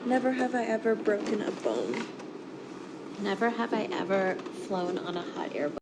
Never have I ever broken a bone. Never have I ever flown on a hot air balloon.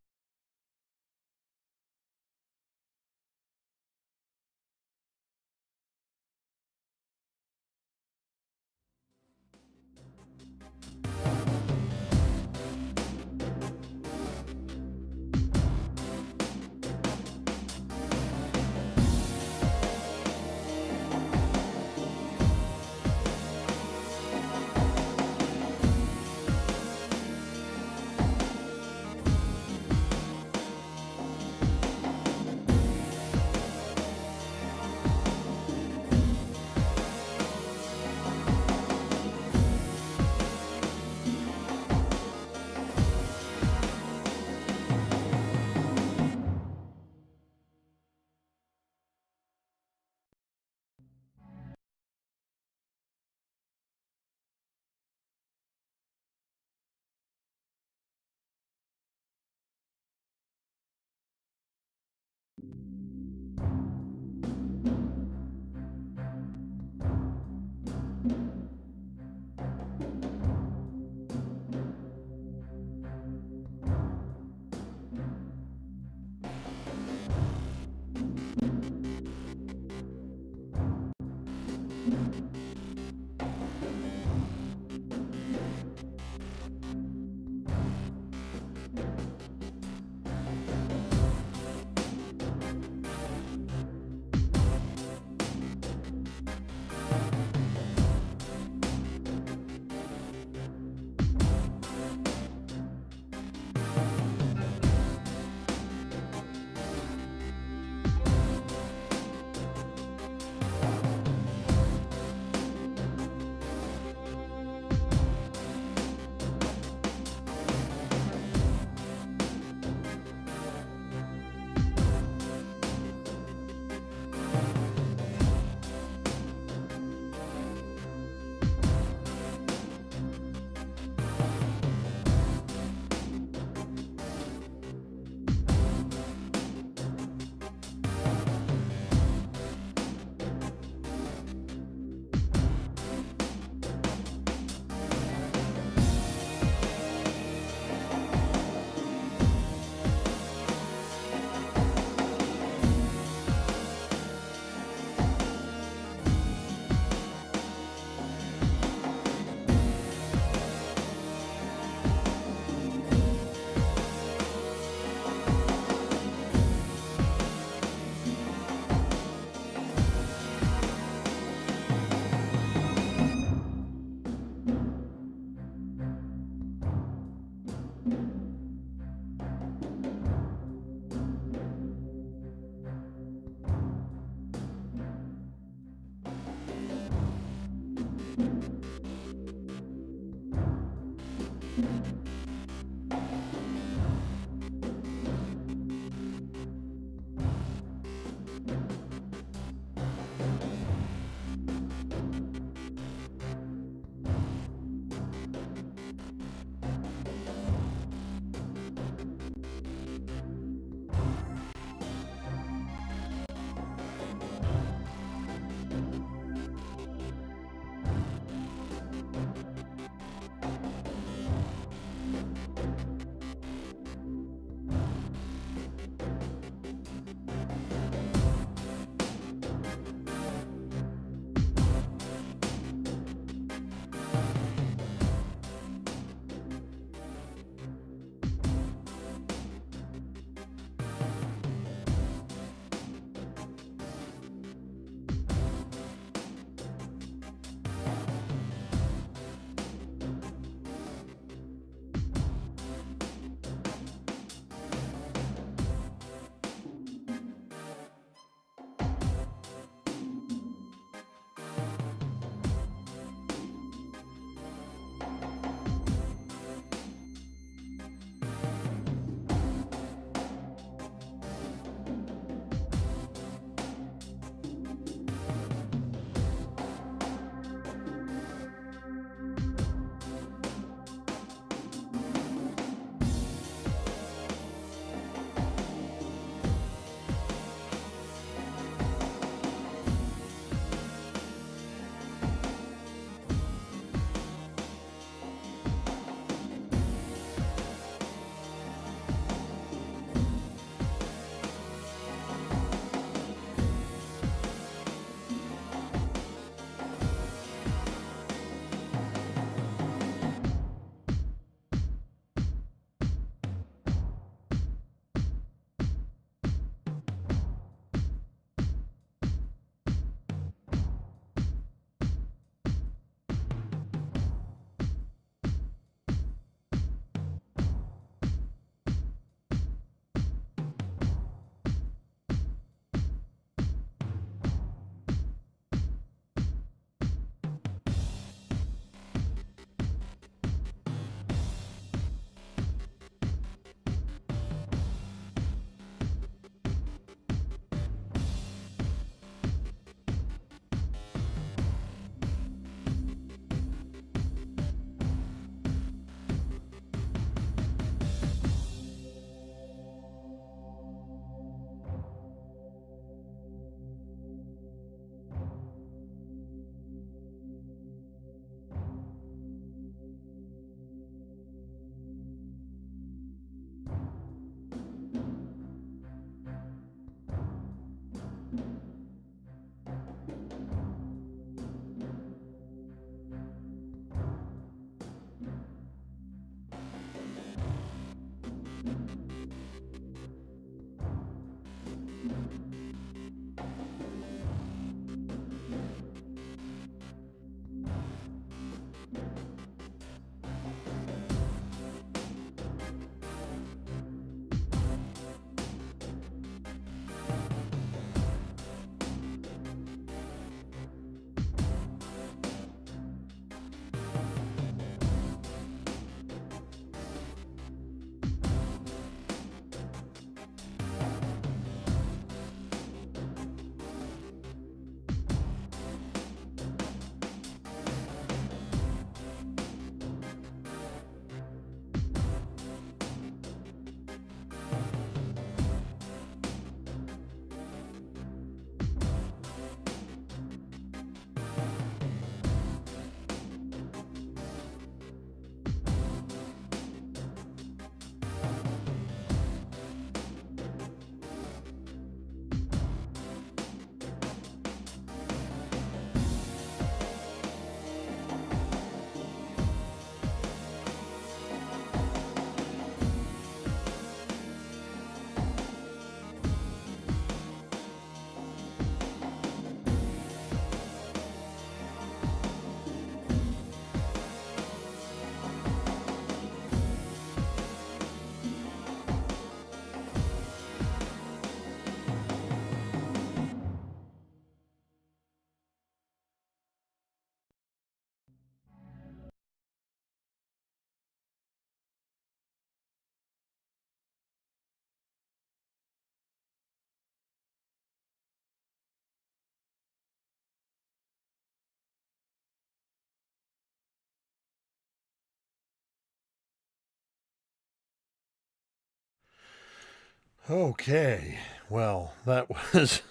Okay, well, that was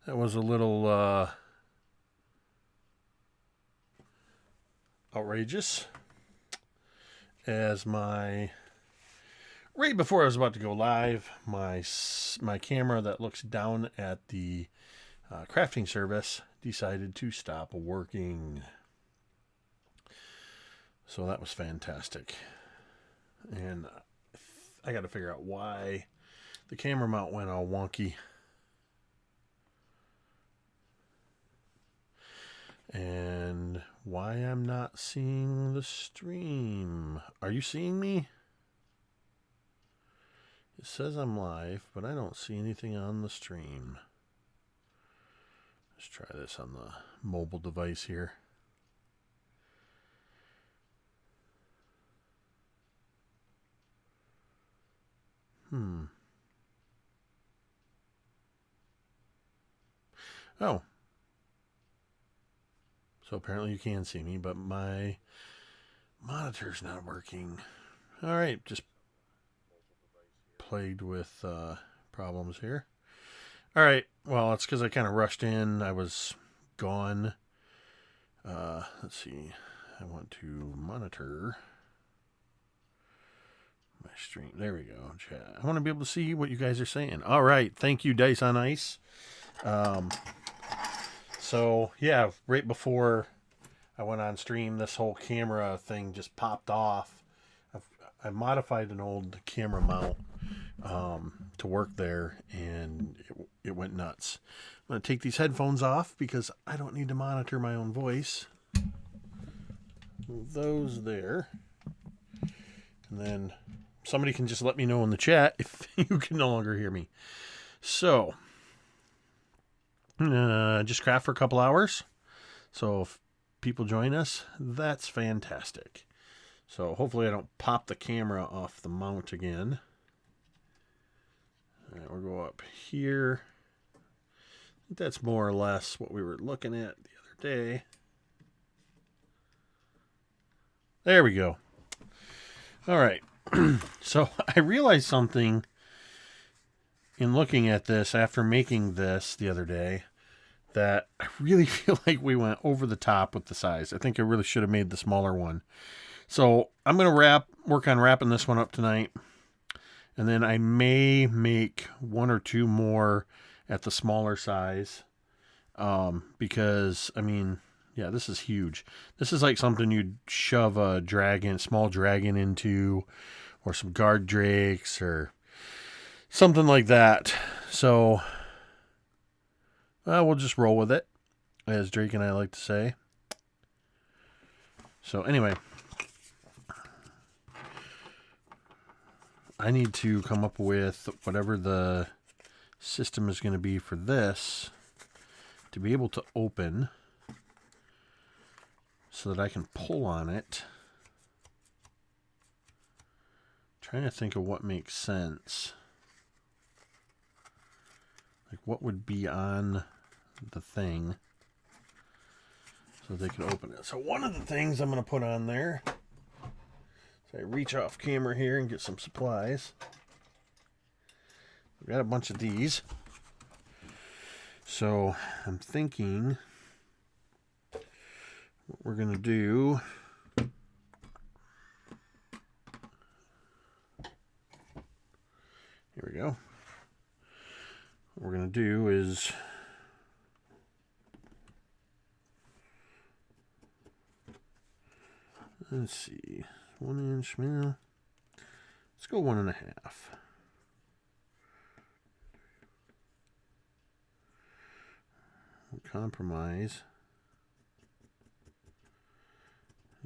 a little outrageous. As right before I was about to go live, my camera that looks down at the crafting service decided to stop working. So that was fantastic. And I got to figure out why the camera mount went all wonky. And why I'm not seeing the stream. Are you seeing me? It says I'm live, but I don't see anything on the stream. Let's try this on the mobile device here. Oh. So apparently you can see me, but my monitor's not working. All right, just plagued with problems here. All right, well, it's because I kind of rushed in. I was gone. Let's see. I want to monitor my stream. There we go, chat. I want to be able to see what you guys are saying. All right, thank you, Dice on Ice. So, yeah, right before I went on stream, this whole camera thing just popped off. I modified an old camera mount to work there, and it went nuts. I'm going to take these headphones off because I don't need to monitor my own voice. Move those there. And then somebody can just let me know in the chat if you can no longer hear me. So, just craft for a couple hours. So if people join us, that's fantastic. So hopefully I don't pop the camera off the mount again. All right, we'll go up here. I think that's more or less what we were looking at the other day. There we go. All right. So I realized something in looking at this after making this the other day, that I really feel like we went over the top with the size. I think I really should have made the smaller one. So I'm going to work on wrapping this one up tonight. And then I may make one or two more at the smaller size. Because, I mean, yeah, this is huge. This is like something you'd shove a small dragon into, or some guard drakes, or something like that. So, we'll just roll with it, as Drake and I like to say. So anyway, I need to come up with whatever the system is going to be for this to be able to open so that I can pull on it. Trying to think of what makes sense. Like what would be on the thing so they can open it. So one of the things I'm going to put on there, so I reach off camera here and get some supplies. We've got a bunch of these. So I'm thinking what we're going to do, here we go. What we're going to do is let's see, 1 inch, let's go 1.5. We'll compromise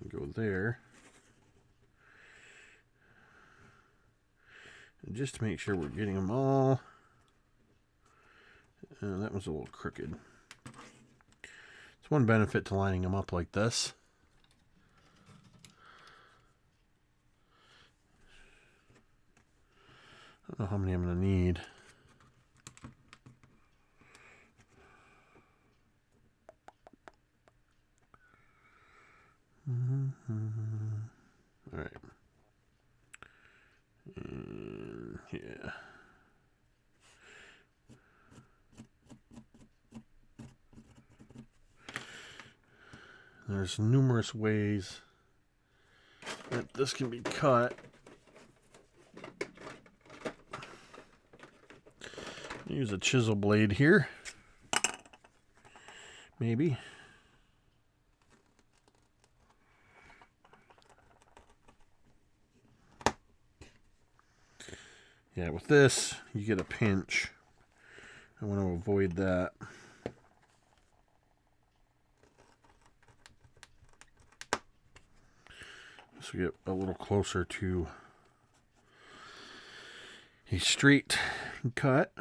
and go there. And just to make sure we're getting them all. That was a little crooked. It's one benefit to lining them up like this. I don't know how many I'm going to need. All right. And yeah. There's numerous ways that this can be cut. Use a chisel blade here. Maybe. Yeah, with this, you get a pinch. I want to avoid that. So get a little closer to a straight cut.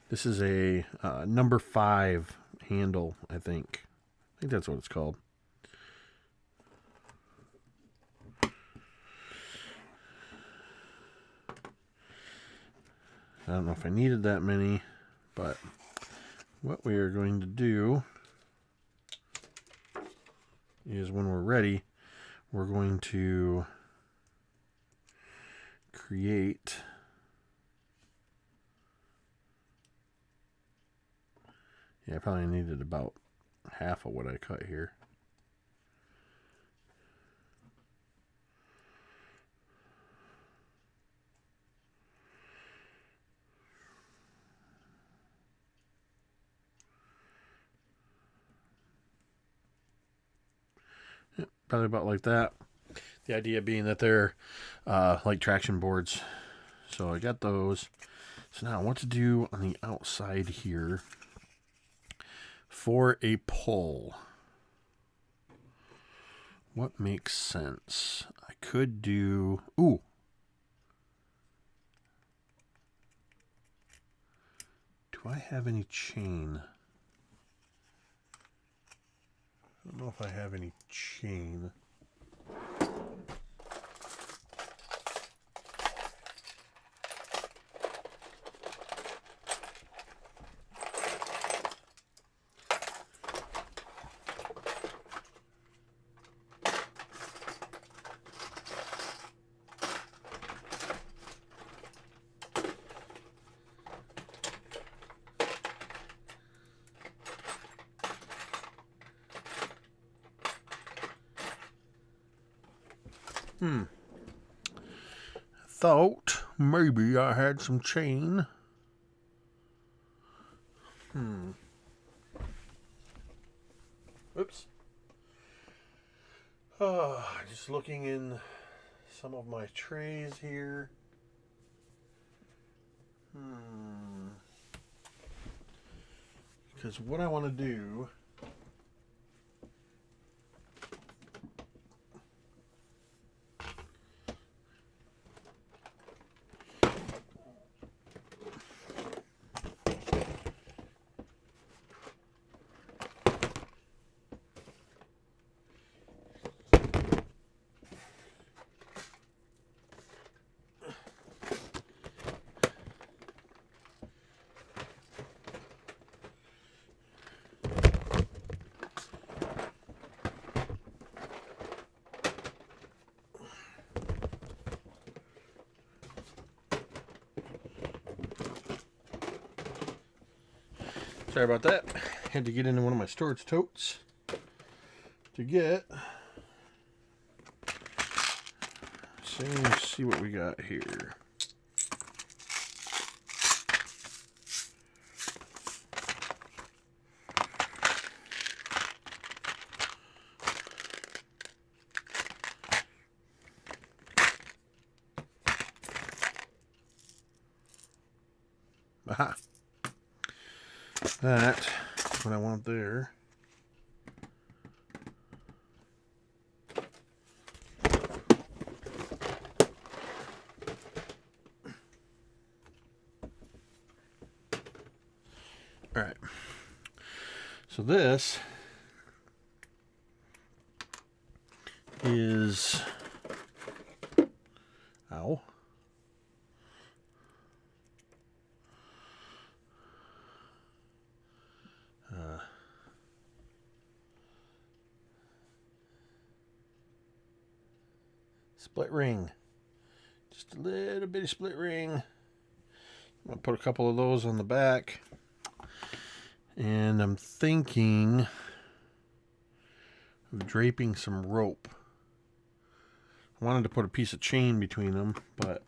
This is a number 5 handle, I think. I think that's what it's called. I don't know if I needed that many, but what we are going to do is when we're ready, we're going to create I probably needed about half of what I cut here. Probably about like that. The idea being that they're like traction boards. So I got those. So now what to do on the outside here for a pull. What makes sense? I could do... Ooh! Do I have any chain? I don't know if I have any chain. Thought maybe I had some chain. Oops. Just looking in some of my trays here. Because what I want to do sorry about that. Had to get into one of my storage totes to get. So let's see what we got here. Aha. That's what I want there. All right. So this is, ow. Split ring. Just a little bitty split ring. I'm going to put a couple of those on the back. And I'm thinking of draping some rope. I wanted to put a piece of chain between them, but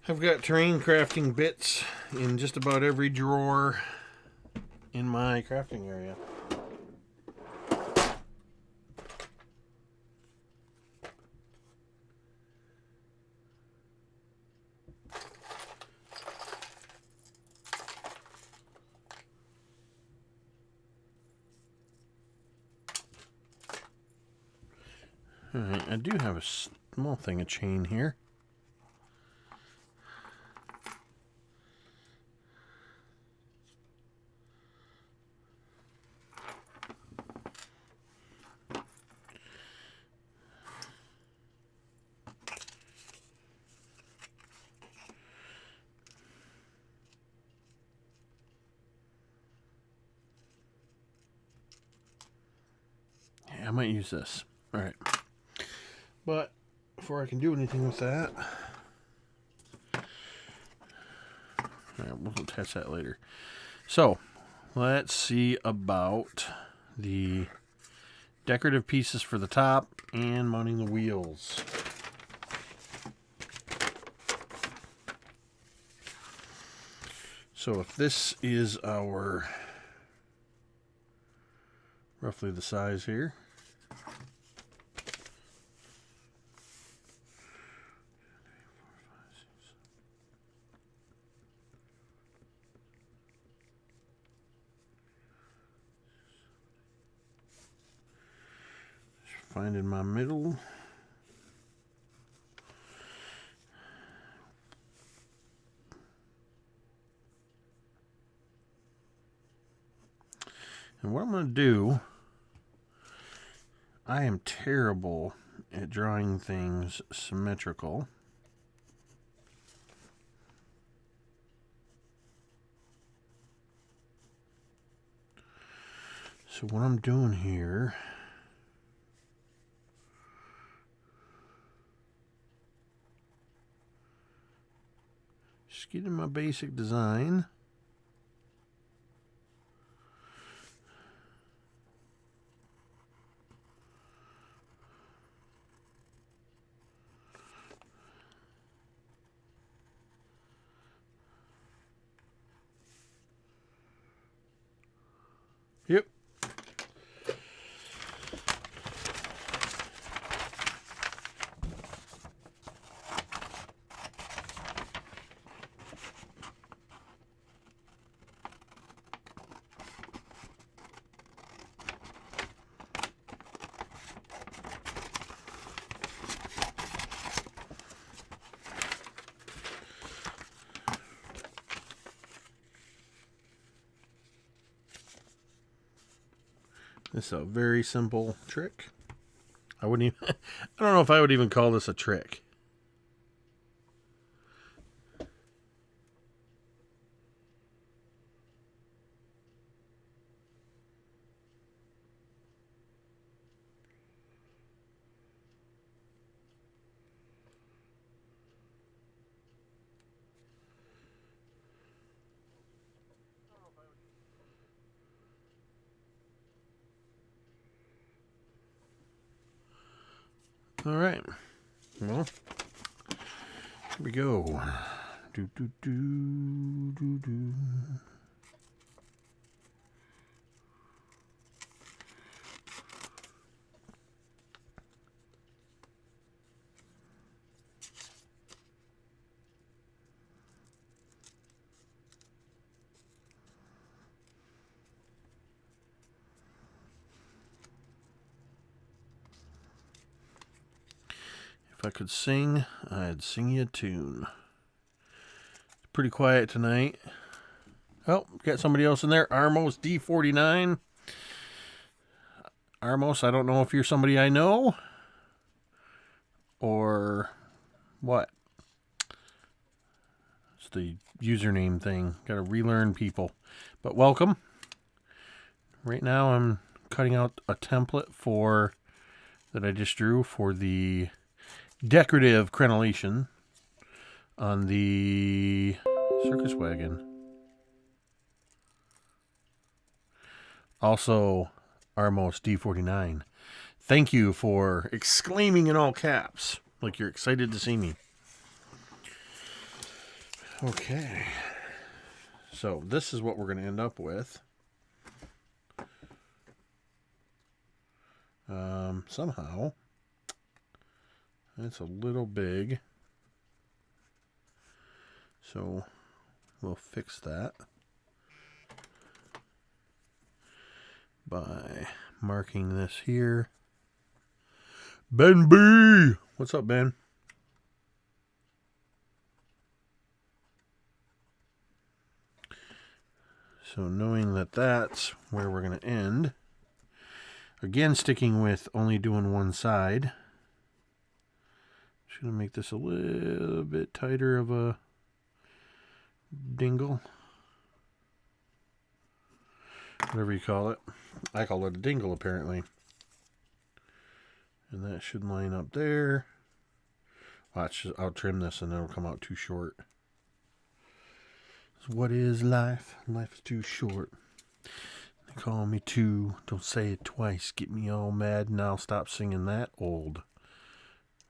I've got terrain crafting bits in just about every drawer in my crafting area. Alright, I do have a small thing of chain here. I might use this. Alright. But before I can do anything with that, alright, we'll attach that later. So, let's see about the decorative pieces for the top and mounting the wheels. So if this is our roughly the size here. Finding my middle. And what I'm going to do, I am terrible at drawing things symmetrical. So what I'm doing here, just getting my basic design. Yep. This is a very simple trick. I wouldn't even, I don't know if I would even call this a trick. All right. Well, here we go. Do, do, do, do, do. If I could sing, I'd sing you a tune. pretty quiet tonight. Oh, got somebody else in there. Armos D49. Armos, I don't know if you're somebody I know or what. It's the username thing. Got to relearn people. But welcome. Right now I'm cutting out a template that I just drew for the decorative crenellation on the Circus Wagon. Also, Armos D49. Thank you for exclaiming in all caps, like you're excited to see me. Okay. So this is what we're going to end up with. Somehow, it's a little big. So we'll fix that by marking this here. Ben B! What's up, Ben? So knowing that that's where we're going to end, again sticking with only doing one side, just going to make this a little bit tighter of a dingle. Whatever you call it. I call it a dingle apparently. And that should line up there. Watch, I'll trim this and it'll come out too short. What is life? Life is too short. They call me too. Don't say it twice. Get me all mad and I'll stop singing that old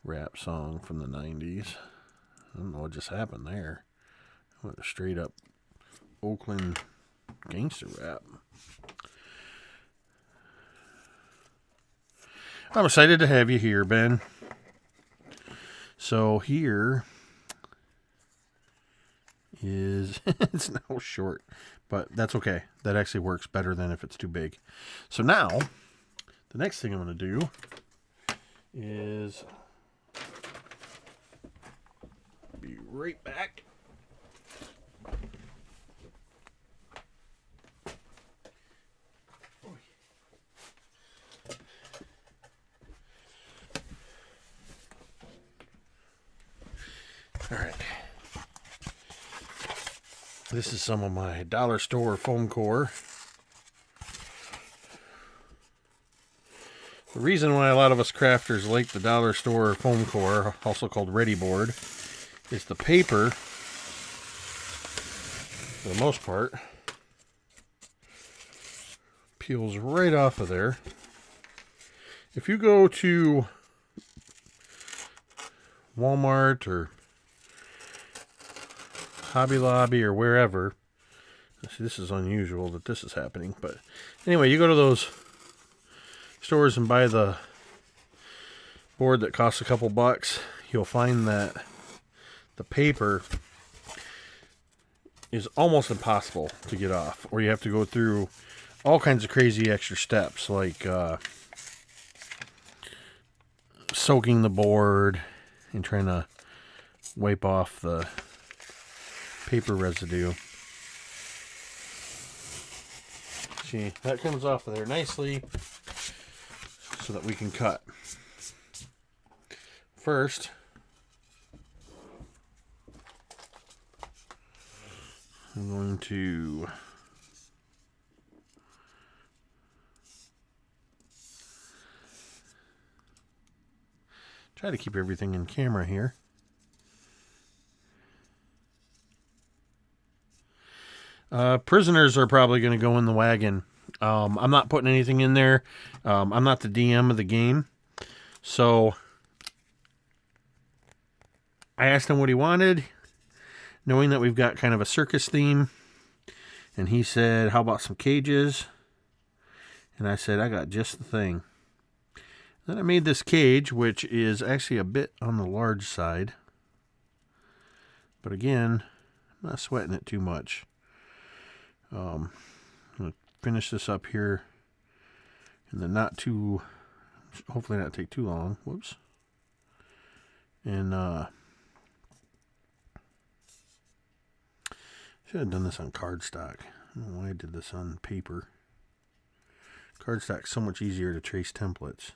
rap song from the 90s. I don't know what just happened there. I went straight up Oakland gangster rap. I'm excited to have you here, Ben. So here is, it's now short, but that's okay. That actually works better than if it's too big. So now, the next thing I'm going to do is, be right back. All right. This is some of my dollar store foam core. The reason why a lot of us crafters like the dollar store foam core, also called Ready Board, is the paper, for the most part, peels right off of there. If you go to Walmart or Hobby Lobby or wherever, see, this is unusual that this is happening, but anyway, you go to those stores and buy the board that costs a couple bucks, you'll find that the paper is almost impossible to get off, or you have to go through all kinds of crazy extra steps, like soaking the board and trying to wipe off the paper residue. See, that comes off of there nicely so that we can cut. First, I'm going to try to keep everything in camera here. Prisoners are probably going to go in the wagon. I'm not putting anything in there. I'm not the DM of the game. So I asked him what he wanted, knowing that we've got kind of a circus theme. And he said, how about some cages? And I said, I got just the thing. Then I made this cage, which is actually a bit on the large side. But again, I'm not sweating it too much. I'm going to finish this up here and then hopefully not take too long. Whoops. And Should have done this on cardstock. I don't know why I did this on paper. Cardstock's so much easier to trace templates.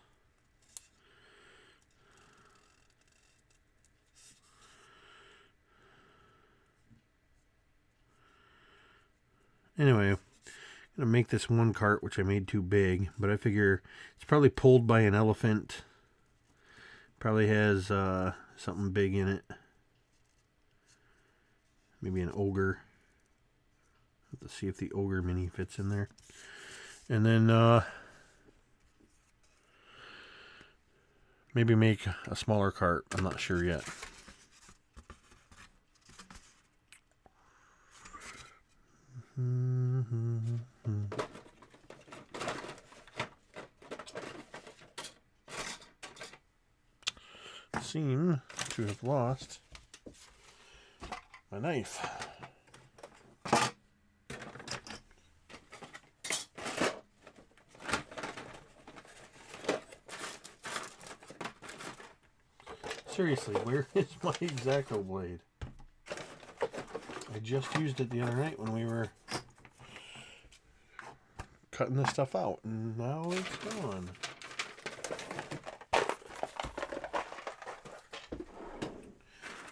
Anyway, I'm going to make this one cart, which I made too big, but I figure it's probably pulled by an elephant. Probably has something big in it. Maybe an ogre. Let's see if the ogre mini fits in there. And then maybe make a smaller cart. I'm not sure yet. Seem to have lost my knife. Seriously, where is my X-Acto blade? I just used it the other night when we were cutting this stuff out, and now it's gone.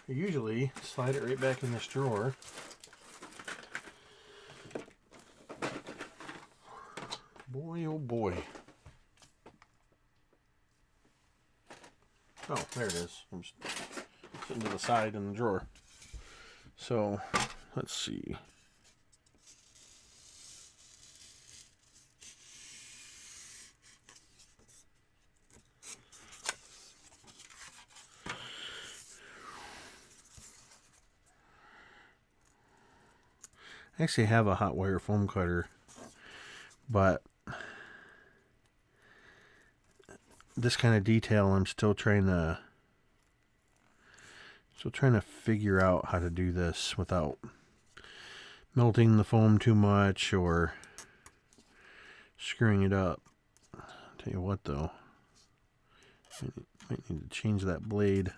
I usually slide it right back in this drawer. Boy, oh boy. Oh, there it is. I'm just sitting to the side in the drawer. So, let's see. I actually have a hot wire foam cutter, but this kind of detail I'm still trying to figure out how to do this without melting the foam too much or screwing it up. I'll tell you what though, might need to change that blade.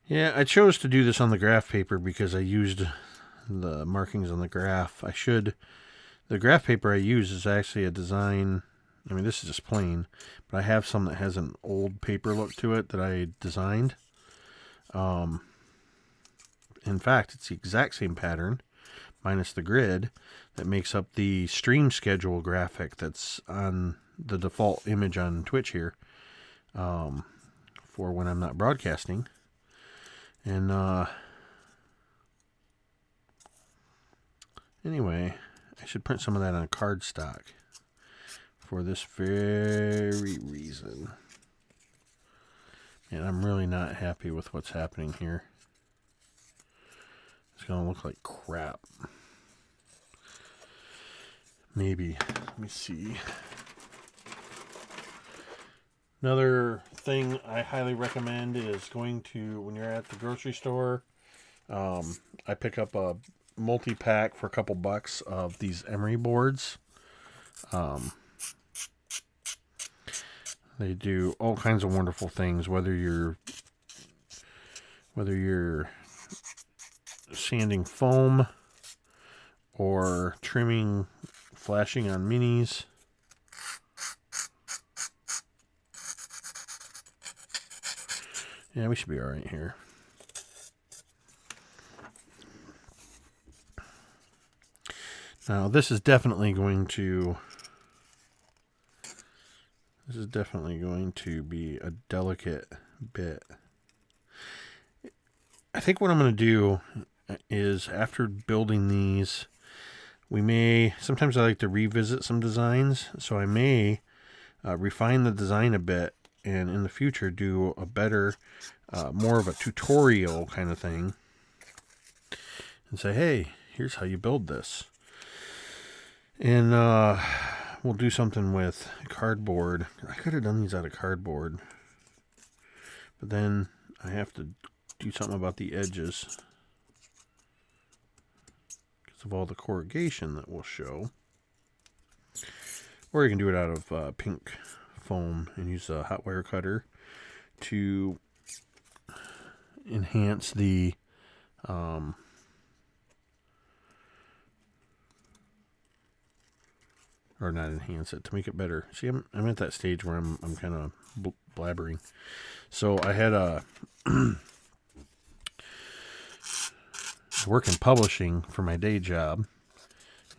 Yeah, I chose to do this on the graph paper because I used the markings on the graph. The graph paper I use is actually a design. I mean, this is just plain, but I have some that has an old paper look to it that I designed. In fact, it's the exact same pattern, minus the grid, that makes up the stream schedule graphic that's on the default image on Twitch here, for when I'm not broadcasting. And anyway, I should print some of that on cardstock for this very reason. And I'm really not happy with what's happening here. It's going to look like crap. Maybe. Let me see. Another thing I highly recommend is going to, when you're at the grocery store, I pick up a multi-pack for a couple bucks of these emery boards. They do all kinds of wonderful things, whether you're sanding foam or trimming, flashing on minis. Yeah, we should be all right here. Now, this is definitely going to be a delicate bit. I think what I'm going to do is, after building these, sometimes I like to revisit some designs, so I may refine the design a bit, and in the future do a better, more of a tutorial kind of thing, and say, hey, here's how you build this. And we'll do something with cardboard. I could have done these out of cardboard, but then I have to do something about the edges because of all the corrugation that will show. Or you can do it out of pink foam and use a hot wire cutter to enhance the or not enhance it, to make it better. See, I'm at that stage where I'm kind of blabbering. So I had a work in publishing for my day job,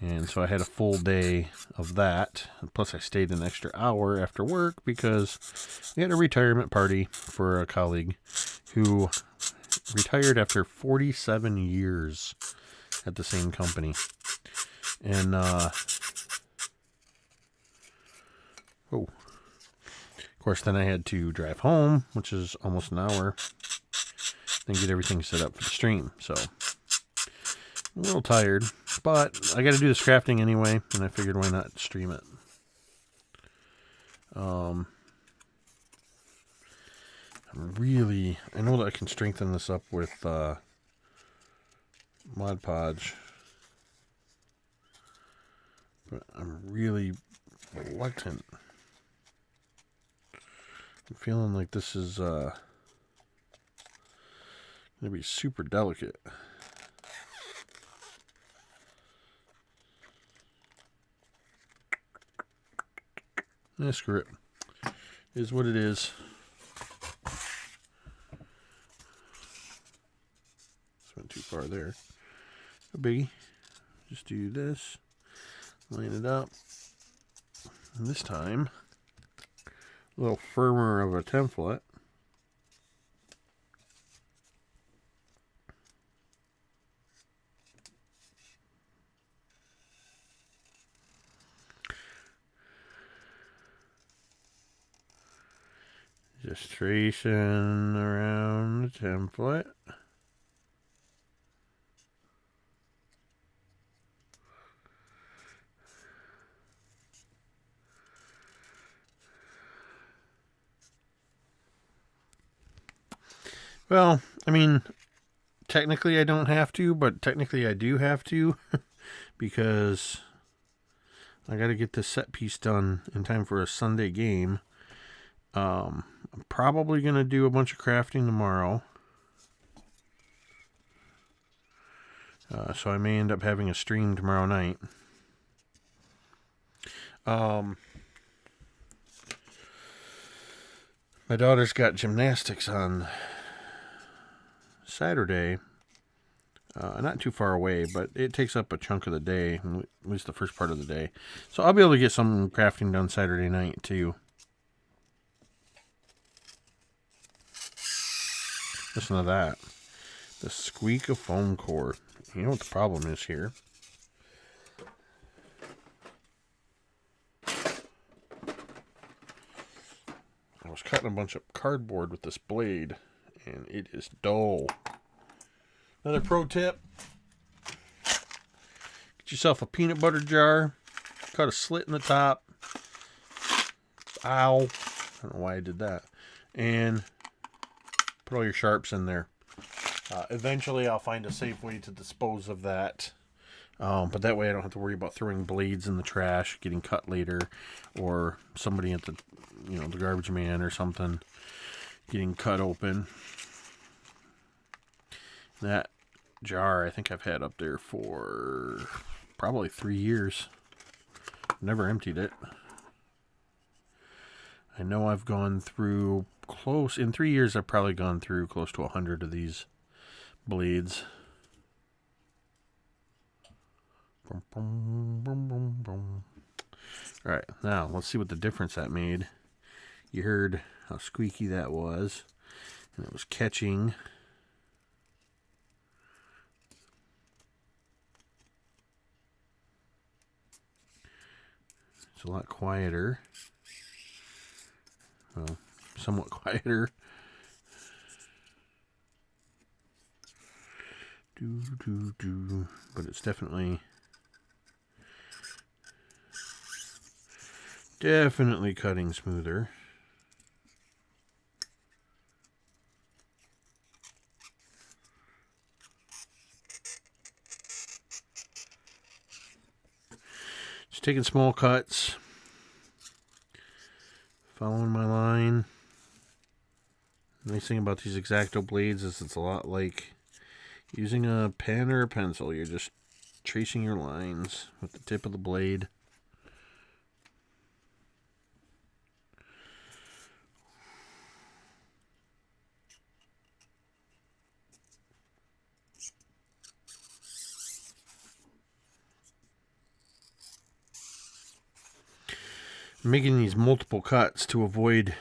and so I had a full day of that. Plus, I stayed an extra hour after work because we had a retirement party for a colleague who retired after 47 years at the same company. And of course, then I had to drive home, which is almost an hour, then get everything set up for the stream. So I'm a little tired, but I got to do this crafting anyway, and I figured why not stream it. I know that I can strengthen this up with Mod Podge, but I'm really reluctant. I'm feeling like this is going to be super delicate. Screw it. It is what it is. Went too far there. A biggie. Just do this. Line it up. And this time, a little firmer of a template. Just tracing around the template. Well, I mean, technically I don't have to, but technically I do have to because I got to get this set piece done in time for a Sunday game. I'm probably going to do a bunch of crafting tomorrow. So I may end up having a stream tomorrow night. My daughter's got gymnastics on Saturday. Not too far away, but it takes up a chunk of the day, at least the first part of the day. So I'll be able to get some crafting done Saturday night too. Listen to that. The squeak of foam core. You know what the problem is here? I was cutting a bunch of cardboard with this blade, and it is dull. Another pro tip. Get yourself a peanut butter jar. Cut a slit in the top. Ow. I don't know why I did that. And put all your sharps in there. Eventually I'll find a safe way to dispose of that. But that way I don't have to worry about throwing blades in the trash, getting cut later, or somebody at the, the garbage man or something getting cut open. That jar I think I've had up there for probably 3 years. Never emptied it. I know I've gone through in 3 years I've probably gone through close to 100 of these blades. Alright, now let's see what the difference that made. You heard how squeaky that was, and it was catching. It's a lot quieter. Well, somewhat quieter. But it's definitely cutting smoother. Just taking small cuts, following my line. Nice thing about these X-Acto blades is it's a lot like using a pen or a pencil. You're just tracing your lines with the tip of the blade. I'm making these multiple cuts to avoid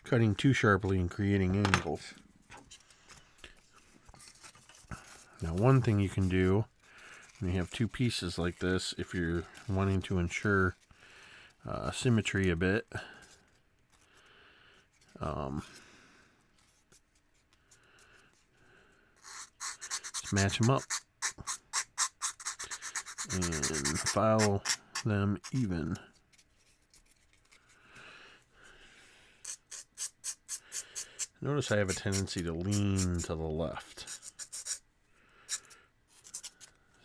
cutting too sharply and creating angles. Now, one thing you can do when you have two pieces like this, if you're wanting to ensure symmetry a bit, just match them up and file them even. Notice I have a tendency to lean to the left.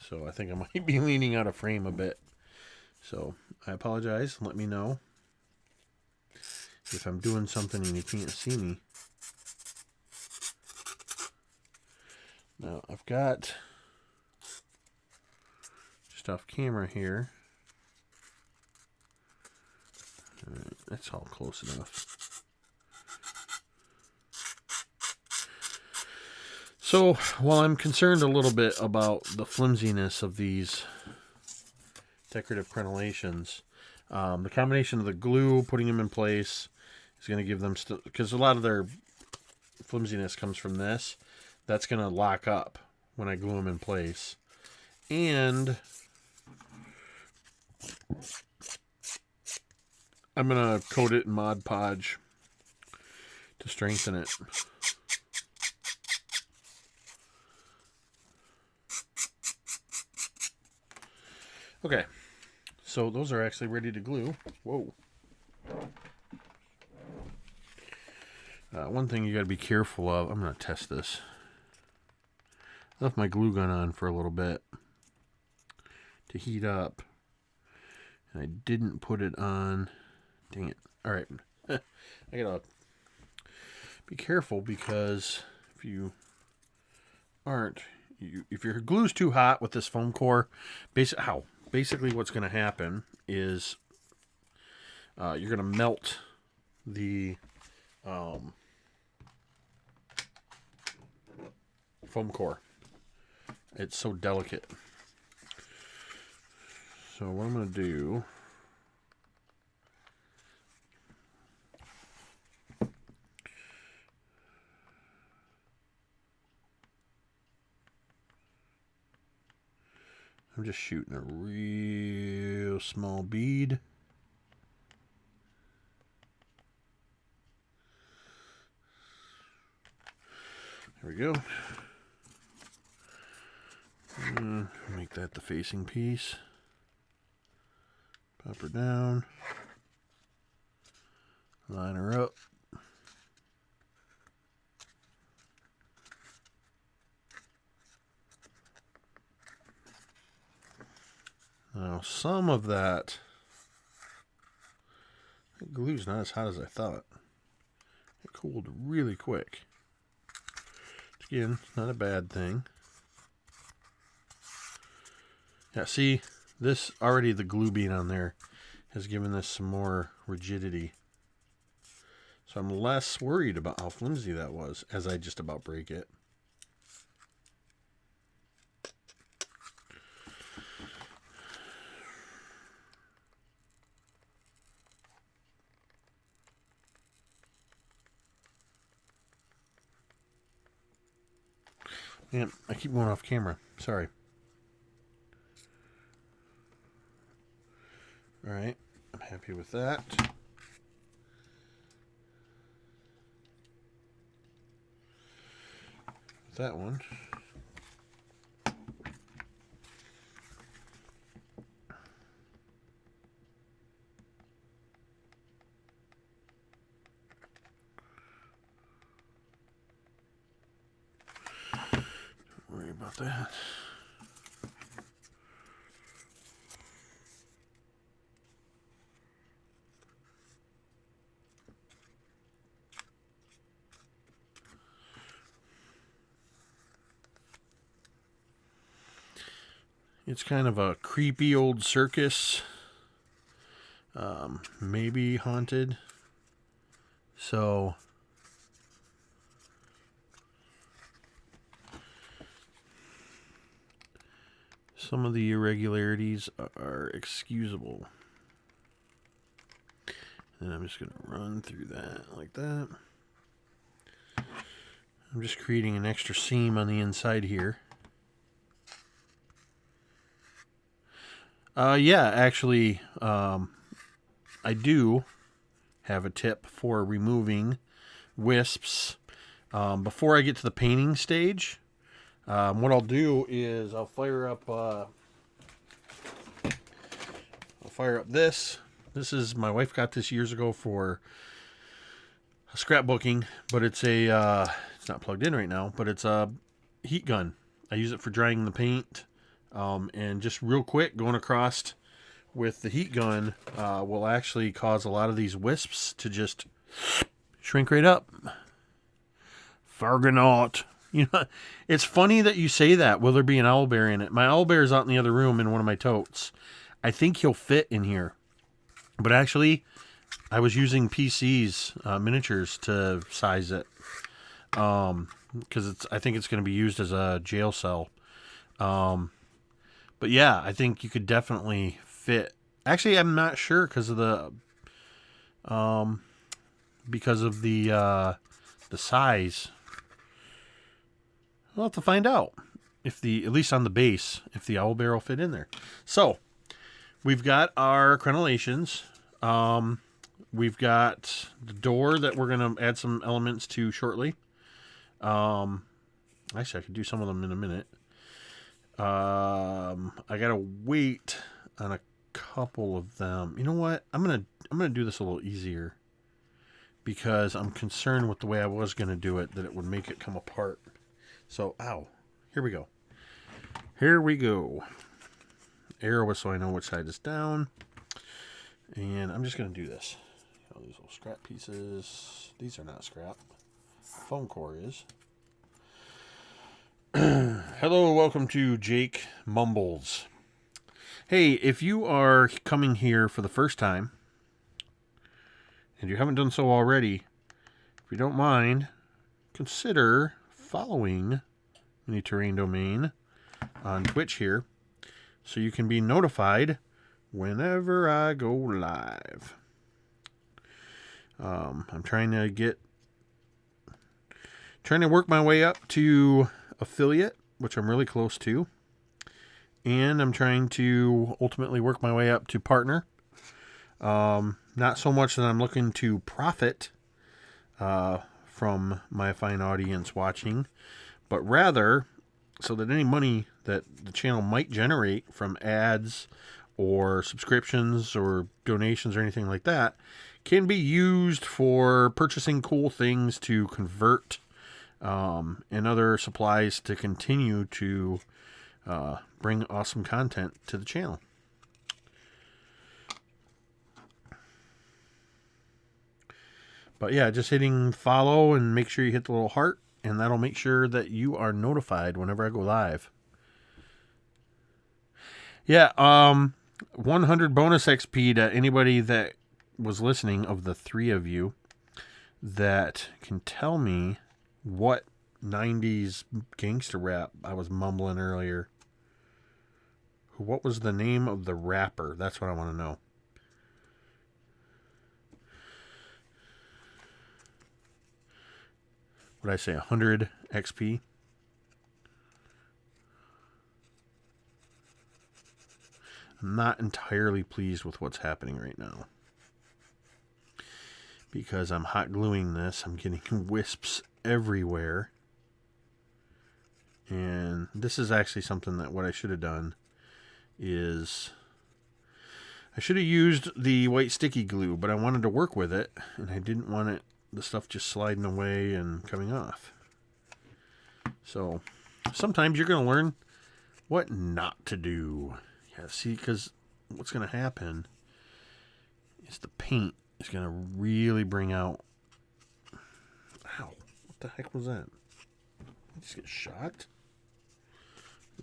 So I think I might be leaning out of frame a bit. So I apologize. Let me know if I'm doing something and you can't see me. Now I've got, just off camera here. All right, that's all close enough. So, while I'm concerned a little bit about the flimsiness of these decorative crenellations, the combination of the glue, putting them in place, is going to give them, because a lot of their flimsiness comes from this, that's going to lock up when I glue them in place. And I'm going to coat it in Mod Podge to strengthen it. Okay, so those are actually ready to glue. Whoa. One thing you got to be careful of, I'm going to test this. I left my glue gun on for a little bit to heat up, and I didn't put it on. Dang it. All right. I got to be careful, because if you aren't, if your glue's too hot with this foam core, basically what's going to happen is you're going to melt the foam core. It's so delicate. So what I'm going to do, I'm just shooting a real small bead. There we go. Make that the facing piece. Pop her down. Line her up. Now, some of that glue's not as hot as I thought. It cooled really quick. Again, not a bad thing. Yeah, see, this already, the glue being on there has given this some more rigidity. So I'm less worried about how flimsy that was as I just about break it. Man, I keep going off camera. Sorry. All right, I'm happy with that. With that one. Don't worry about that. It's kind of a creepy old circus. Maybe haunted. So some of the irregularities are excusable. And I'm just going to run through that like that. I'm just creating an extra seam on the inside here. Yeah, actually, I do have a tip for removing wisps. Before I get to the painting stage, what I'll do is I'll fire up this. This is, my wife got this years ago for scrapbooking, but it's a it's not plugged in right now, but it's a heat gun. I use it for drying the paint, and just real quick going across with the heat gun will actually cause a lot of these wisps to just shrink right up. Fargonaut. You know, it's funny that you say that. Will there be an owlbear in it? My owlbear is out in the other room in one of my totes. I think he'll fit in here. But actually, I was using PC's miniatures to size it. Because I think it's going to be used as a jail cell. But yeah, I think you could definitely fit. Actually, I'm not sure because of the size. We'll have to find out if at least on the base, if the owlbear will fit in there. So we've got our crenellations. We've got the door that we're going to add some elements to shortly. Actually, I could do some of them in a minute. I gotta wait on a couple of them. You know what? I'm gonna do this a little easier because I'm concerned with the way I was gonna do it, that it would make it come apart. So, ow. Here we go. Here we go. Arrow so I know which side is down. And I'm just going to do this. All these little scrap pieces. These are not scrap. Foam core is. Hello, welcome to Jake Mumbles. Hey, if you are coming here for the first time, and you haven't done so already, if you don't mind, consider following Mini Terrain Domain on Twitch here, so you can be notified whenever I go live. I'm trying to work my way up to affiliate, which I'm really close to, and I'm trying to ultimately work my way up to partner. Not so much that I'm looking to profit from my fine audience watching, but rather so that any money that the channel might generate from ads or subscriptions or donations or anything like that can be used for purchasing cool things to convert and other supplies to continue to bring awesome content to the channel. But yeah, just hitting follow and make sure you hit the little heart, and that'll make sure that you are notified whenever I go live. Yeah, 100 bonus XP to anybody that was listening, of the 3 of you that can tell me what 90s gangster rap I was mumbling earlier. What was the name of the rapper? That's what I want to know. What did I say? 100 XP? I'm not entirely pleased with what's happening right now, because I'm hot gluing this. I'm getting wisps everywhere. And this is actually something that what I should have done is I should have used the white sticky glue, but I wanted to work with it, and I didn't want the stuff just sliding away and coming off. So sometimes you're going to learn what not to do. Yeah, see, because what's going to happen is the paint is going to really bring out... Ow, what the heck was that? Did I just get shocked?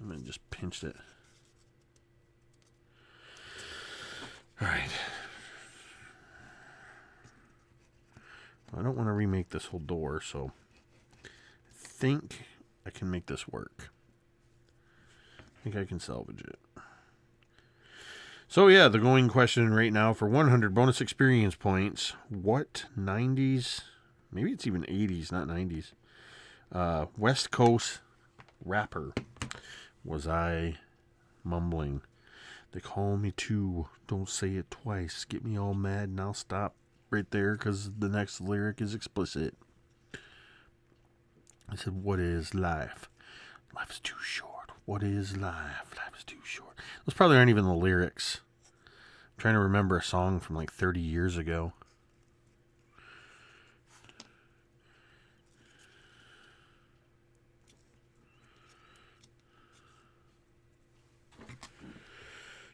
I just pinched it. make this whole door, so I think I can make this work. I think I can salvage it. So yeah, the going question right now for 100 bonus experience points. What 90s, maybe it's even 80s, not 90s, West Coast rapper was I mumbling? They call me too, don't say it twice. Get me all mad and I'll stop right there because the next lyric is explicit. I said, what is life? Life is too short. What is life? Life is too short. Those probably aren't even the lyrics. I'm trying to remember a song from like 30 years ago.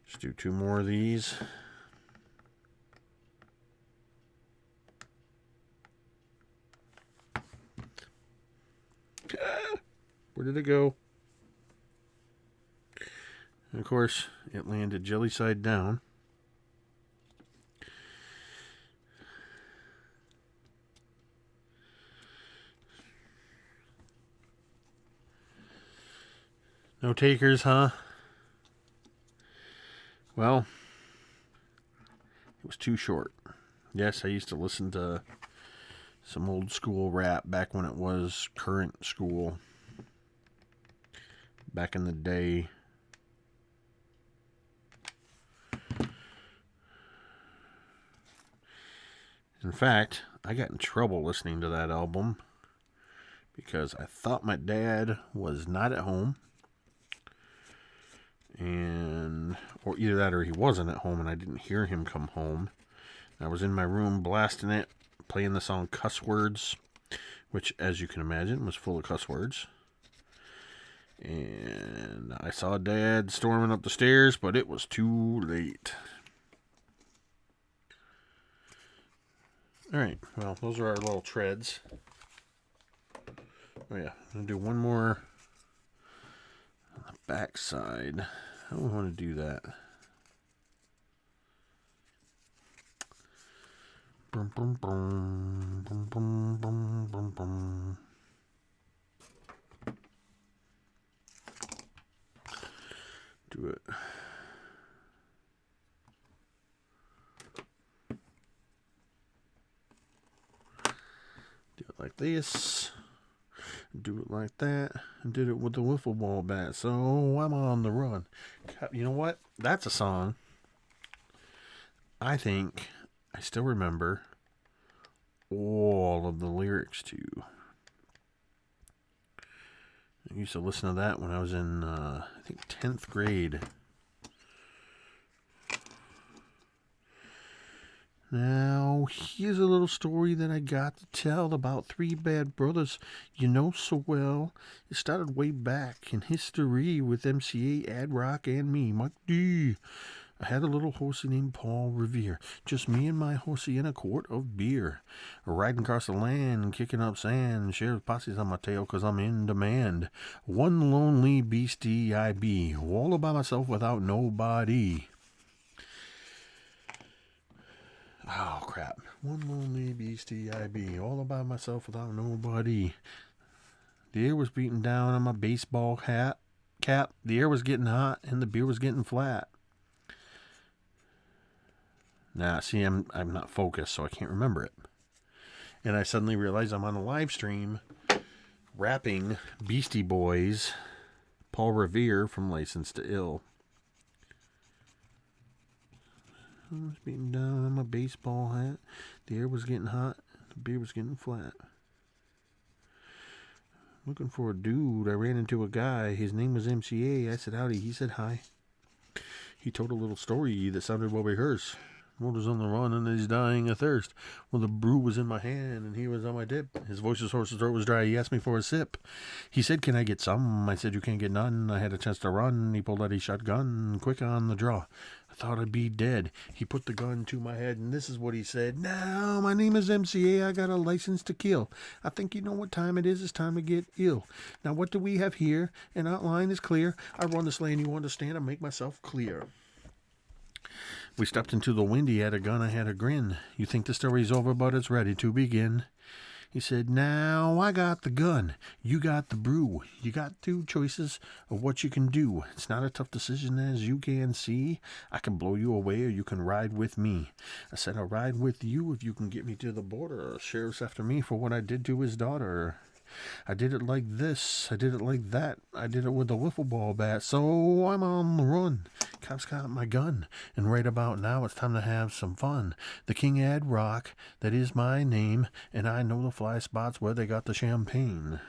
Just do 2 more of these. Where did it go? And of course, it landed jelly side down. No takers, huh? Well, it was too short. Yes, I used to listen to some old school rap back when it was current school. Back in the day. In fact, I got in trouble listening to that album because I thought my dad was not at home. Or either that or he wasn't at home and I didn't hear him come home. I was in my room blasting it, playing the song Cuss Words, which, as you can imagine, was full of cuss words. And I saw Dad storming up the stairs, but it was too late. Alright, well, those are our little treads. Oh yeah, I'm going to do one more on the back side. How do I want to do that? Boom, boom, boom, boom, boom, boom, boom, boom. Do it. Do it like this. Do it like that. And did it with the wiffle ball bat. So I'm on the run. You know what? That's a song I think I still remember all of the lyrics to. I used to listen to that when I was in, I think, 10th grade. Now, here's a little story that I got to tell about 3 bad brothers you know so well. It started way back in history with MCA, Ad Rock, and me, MacLeod. I had a little horsey named Paul Revere, just me and my horsey and a quart of beer. Riding across the land, kicking up sand, sheriff posses on my tail 'cause I'm in demand. One lonely beastie I be, all by myself without nobody. Oh, crap. One lonely beastie I be, all by myself without nobody. The air was beating down on my baseball cap. The air was getting hot, and the beer was getting flat. Now, see, I'm not focused, so I can't remember it. And I suddenly realize I'm on a live stream rapping Beastie Boys, Paul Revere from Licensed to Ill. I was beating down on my baseball hat. The air was getting hot. The beer was getting flat. Looking for a dude. I ran into a guy. His name was MCA. I said howdy. He said hi. He told a little story that sounded well rehearsed. Motor's on the run and he's dying of thirst. Well, the brew was in my hand and he was on my dip. His voice was hoarse, his throat was dry. He asked me for a sip. He said, can I get some? I said, you can't get none. I had a chance to run. He pulled out his shotgun, quick on the draw. I thought I'd be dead. He put the gun to my head and this is what he said. Now, my name is MCA. I got a license to kill. I think you know what time it is. It's time to get ill. Now, what do we have here? An outline is clear. I run this lane. You understand? I make myself clear. We stepped into the wind. He had a gun, I had a grin. You think the story's over, but it's ready to begin. He said, now I got the gun, you got the brew. You got two choices of what you can do. It's not a tough decision as you can see. I can blow you away or you can ride with me. I said, I'll ride with you if you can get me to the border. Sheriff's after me for what I did to his daughter. I did it like this, I did it like that, I did it with a wiffle ball bat, so I'm on the run. Cops got my gun, and right about now it's time to have some fun. The King Ad Rock, that is my name, and I know the fly spots where they got the champagne.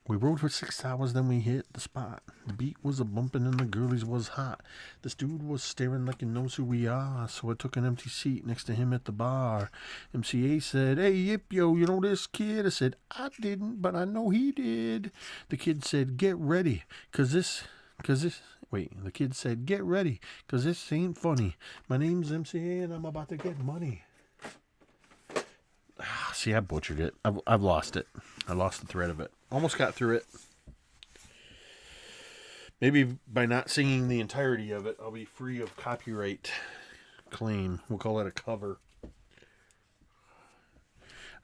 We rode for 6 hours, then we hit the spot. The beat was a-bumpin' and the girlies was hot. This dude was staring like he knows who we are, so I took an empty seat next to him at the bar. MCA said, hey, yip, yo, you know this kid? I said, I didn't, but I know he did. The kid said, get ready, the kid said, get ready, 'cause this ain't funny. My name's MCA and I'm about to get money. See, I butchered it. I've lost it. I lost the thread of it. Almost got through it. Maybe by not singing the entirety of it, I'll be free of copyright claim. We'll call that a cover.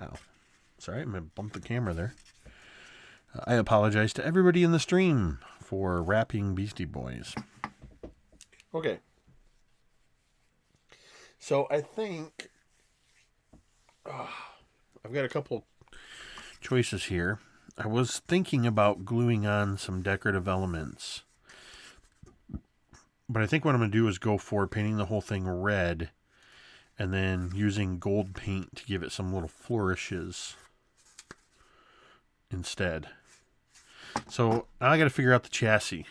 Ow. Sorry, I'm going to bump the camera there. I apologize to everybody in the stream for rapping Beastie Boys. Okay. So I think I've got a couple choices here. I was thinking about gluing on some decorative elements, but I think what I'm going to do is go for painting the whole thing red and then using gold paint to give it some little flourishes instead. So now I got to figure out the chassis.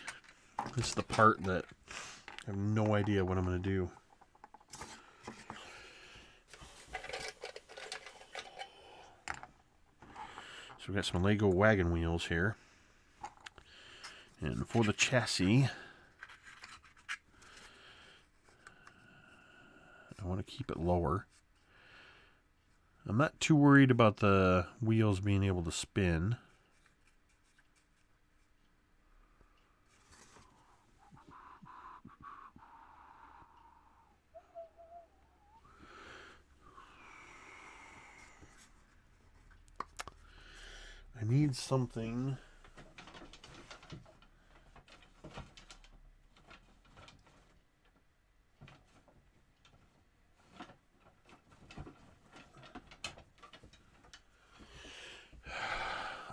This is the part that I have no idea what I'm going to do. So we've got some Lego wagon wheels here. And for the chassis, I want to keep it lower. I'm not too worried about the wheels being able to spin. I need something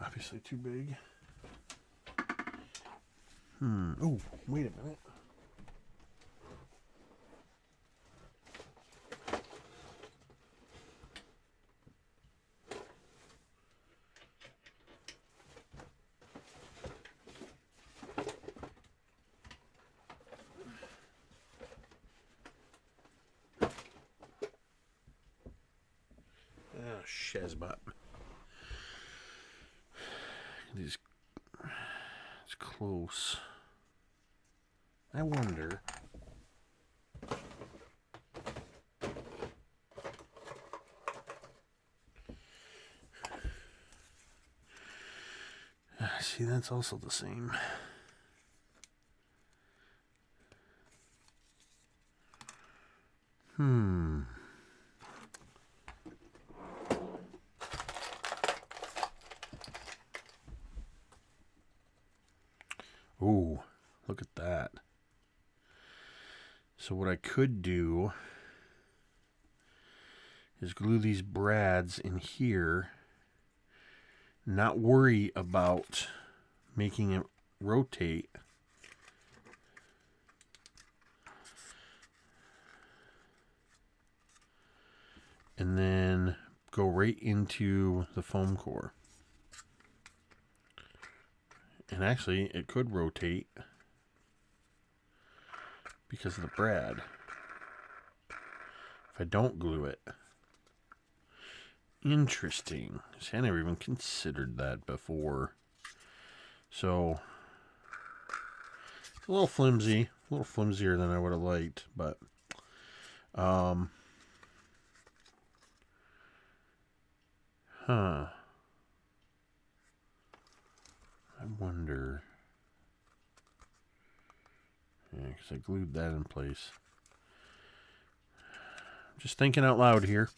obviously too big. Oh, wait a minute. Shazbot. It's close. I wonder. See, that's also the same. Oh, look at that. So what I could do is glue these brads in here, not worry about making it rotate. And then go right into the foam core. And actually, it could rotate because of the brad. If I don't glue it. Interesting. See, I never even considered that before. So, it's a little flimsy. A little flimsier than I would have liked. But, I wonder. Yeah, because I glued that in place. Just thinking out loud here.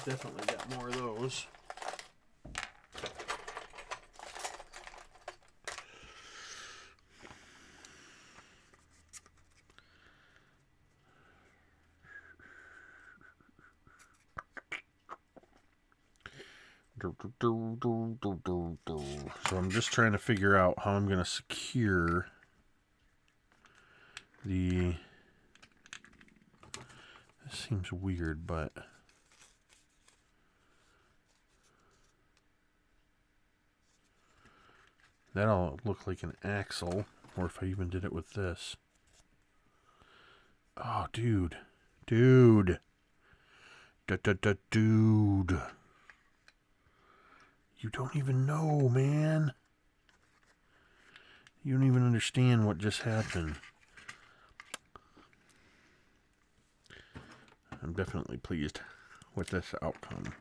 Definitely got more of those. So I'm just trying to figure out how I'm going to secure the... This seems weird, but... That'll look like an axle, or if I even did it with this. Oh, dude. Dude. Dude. You don't even know, man. You don't even understand what just happened. I'm definitely pleased with this outcome.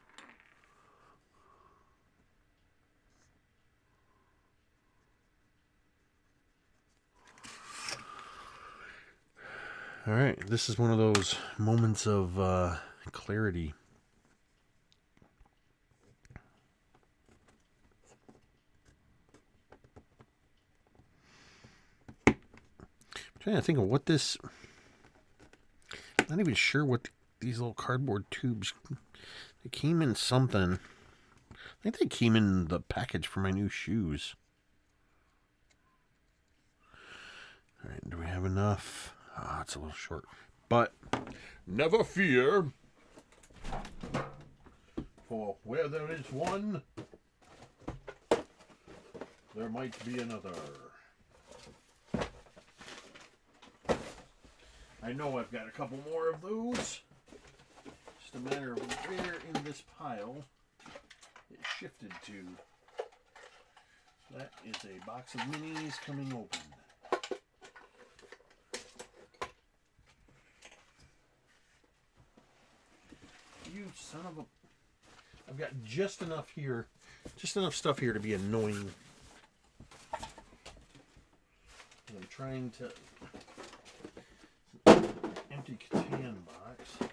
All right, this is one of those moments of clarity. I'm trying to think of what this... I'm not even sure what these little cardboard tubes... They came in something. I think they came in the package for my new shoes. All right, do we have enough? Ah, it's a little short. But never fear, for where there is one, there might be another. I know I've got a couple more of those. Just a matter of where in this pile it shifted to. That is a box of minis coming open. You son of a... I've got just enough here. Just enough stuff here to be annoying. I'm trying to... Empty Catan box.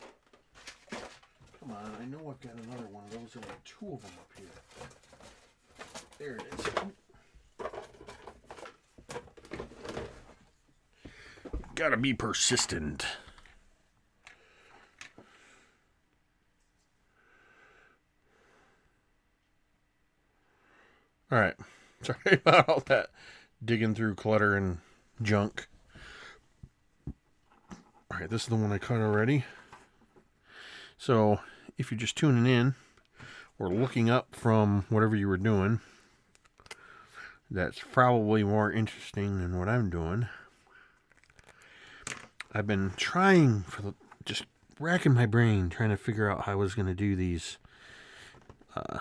Come on, I know I've got another one of those. There are two of them up here. There it is. Gotta be persistent. Alright, sorry about all that digging through clutter and junk. Alright, this is the one I cut already. So, if you're just tuning in, or looking up from whatever you were doing, that's probably more interesting than what I'm doing. I've been trying, just racking my brain, trying to figure out how I was going to do these,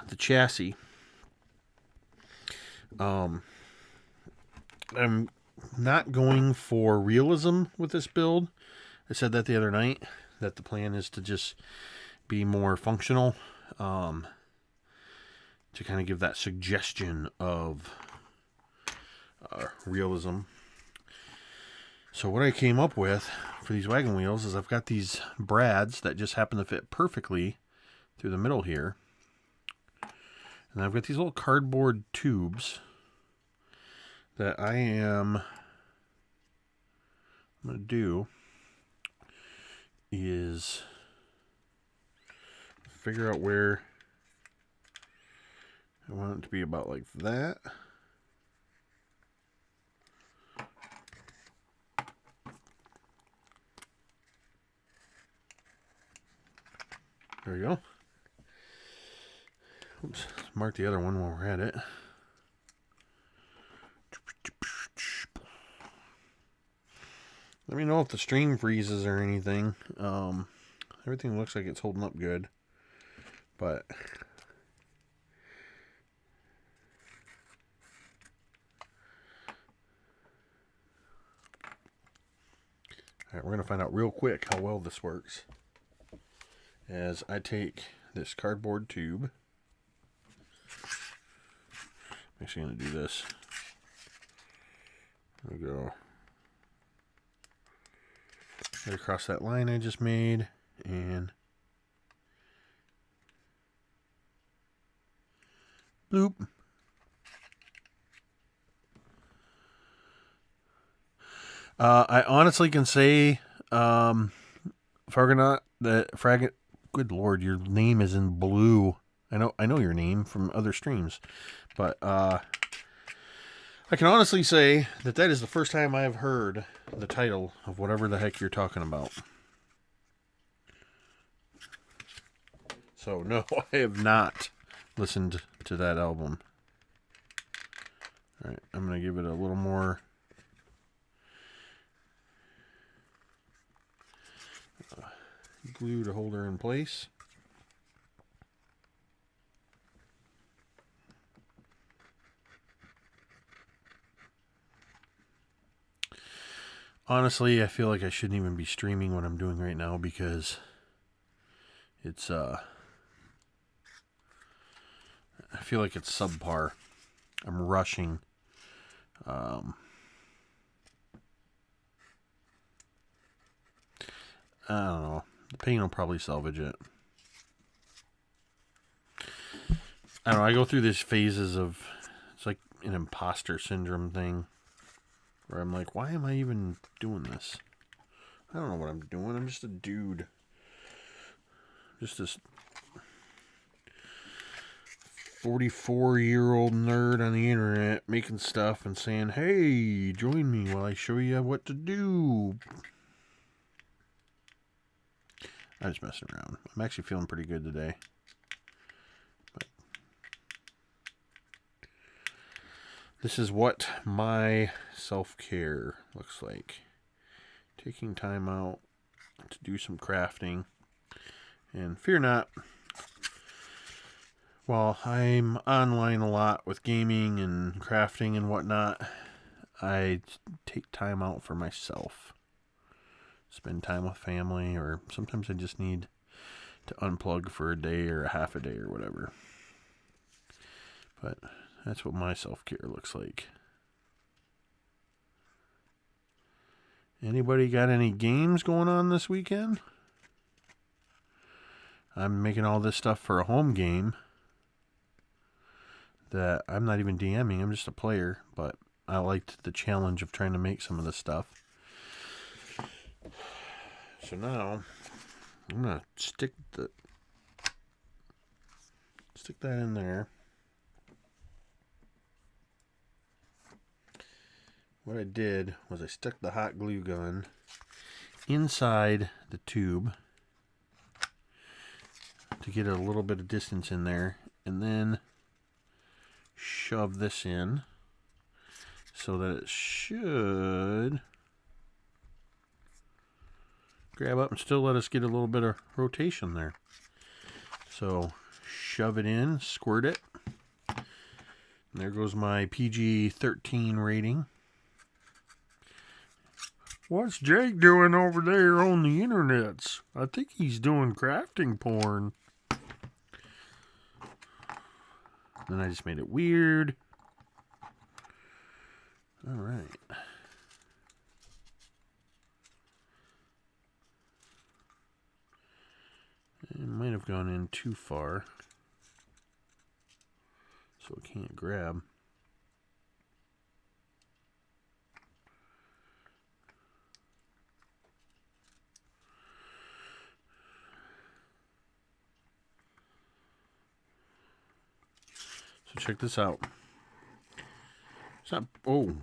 the chassis. I'm not going for realism with this build. I said that the other night, that the plan is to just be more functional, to kind of give that suggestion of realism. So what I came up with for these wagon wheels is I've got these brads that just happen to fit perfectly through the middle here. And I've got these little cardboard tubes that I'm going to do is figure out where I want it to be, about like that. There we go. Oops, mark the other one while we're at it. Let me know if the stream freezes or anything. Everything looks like it's holding up good, but all right, we're gonna find out real quick how well this works. As I take this cardboard tube, I'm actually gonna do this. There we go. Right across that line I just made, and Oop. I honestly can say, Fargonaut, good Lord, your name is in blue. I know your name from other streams, but I can honestly say that is the first time I have heard the title of whatever the heck you're talking about. So no, I have not listened to that album. All right, I'm gonna give it a little more. Glue to hold her in place. Honestly, I feel like I shouldn't even be streaming what I'm doing right now because it's I feel like it's subpar. I'm rushing. I don't know. The paint will probably salvage it. I don't know. I go through these phases of, it's like an imposter syndrome thing where I'm like, why am I even doing this? I don't know what I'm doing. I'm just a dude. Just this 44-year-old nerd on the internet making stuff and saying, hey, join me while I show you what to do. I'm just messing around. I'm actually feeling pretty good today. But this is what my self-care looks like. Taking time out to do some crafting. And fear not, while I'm online a lot with gaming and crafting and whatnot, I take time out for myself. Spend time with family, or sometimes I just need to unplug for a day or a half a day or whatever. But that's what my self-care looks like. Anybody got any games going on this weekend? I'm making all this stuff for a home game that I'm not even DMing. I'm just a player, but I liked the challenge of trying to make some of this stuff. So now I'm gonna stick that in there. What I did was I stuck the hot glue gun inside the tube to get a little bit of distance in there, and then shove this in so that it should grab up and still let us get a little bit of rotation there. So shove it in, squirt it. And there goes my PG-13 rating. What's Jake doing over there on the internets? I think he's doing crafting porn. Then I just made it weird. All right. It might have gone in too far, so it can't grab. So check this out. It's not, oh.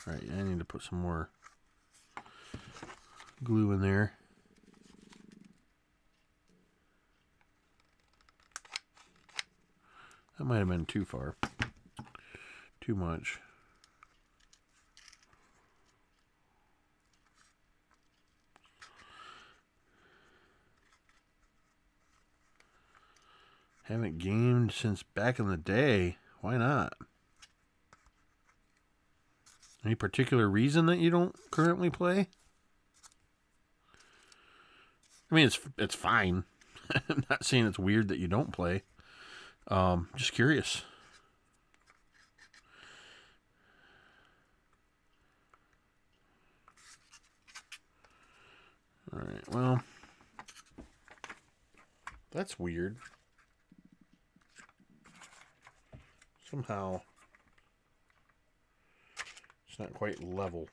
All right, I need to put some more glue in there. That might have been too far. Too much. Haven't gamed since back in the day. Why not? Any particular reason that you don't currently play? I mean, it's fine. I'm not saying it's weird that you don't play. Just curious. All right, well, that's weird. somehow it's not quite level.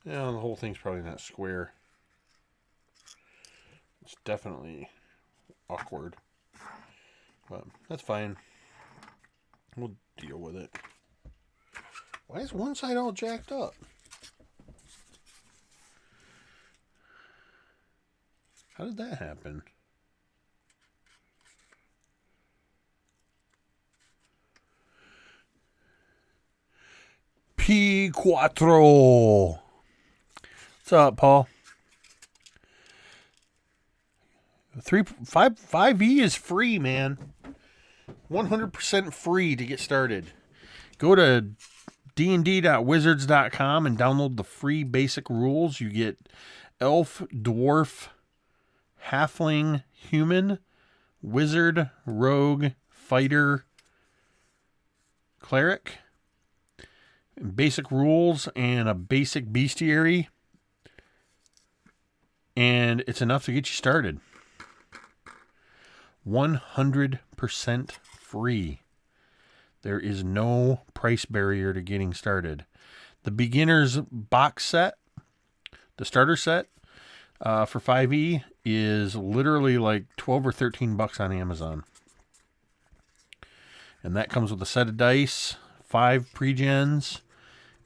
Yeah, the whole thing's probably not square. It's definitely awkward. But that's fine. We'll deal with it. Why is one side all jacked up? How did that happen? P4. What's up, Paul? 5e is free, man. 100% free to get started. Go to dnd.wizards.com and download the free basic rules. You get elf, dwarf, halfling, human, wizard, rogue, fighter, cleric, basic rules, and a basic bestiary. And it's enough to get you started. 100% free. There is no price barrier to getting started. The beginner's box set, the starter set for 5e is literally like 12 or 13 bucks on Amazon. And that comes with a set of dice, 5 pre-gens,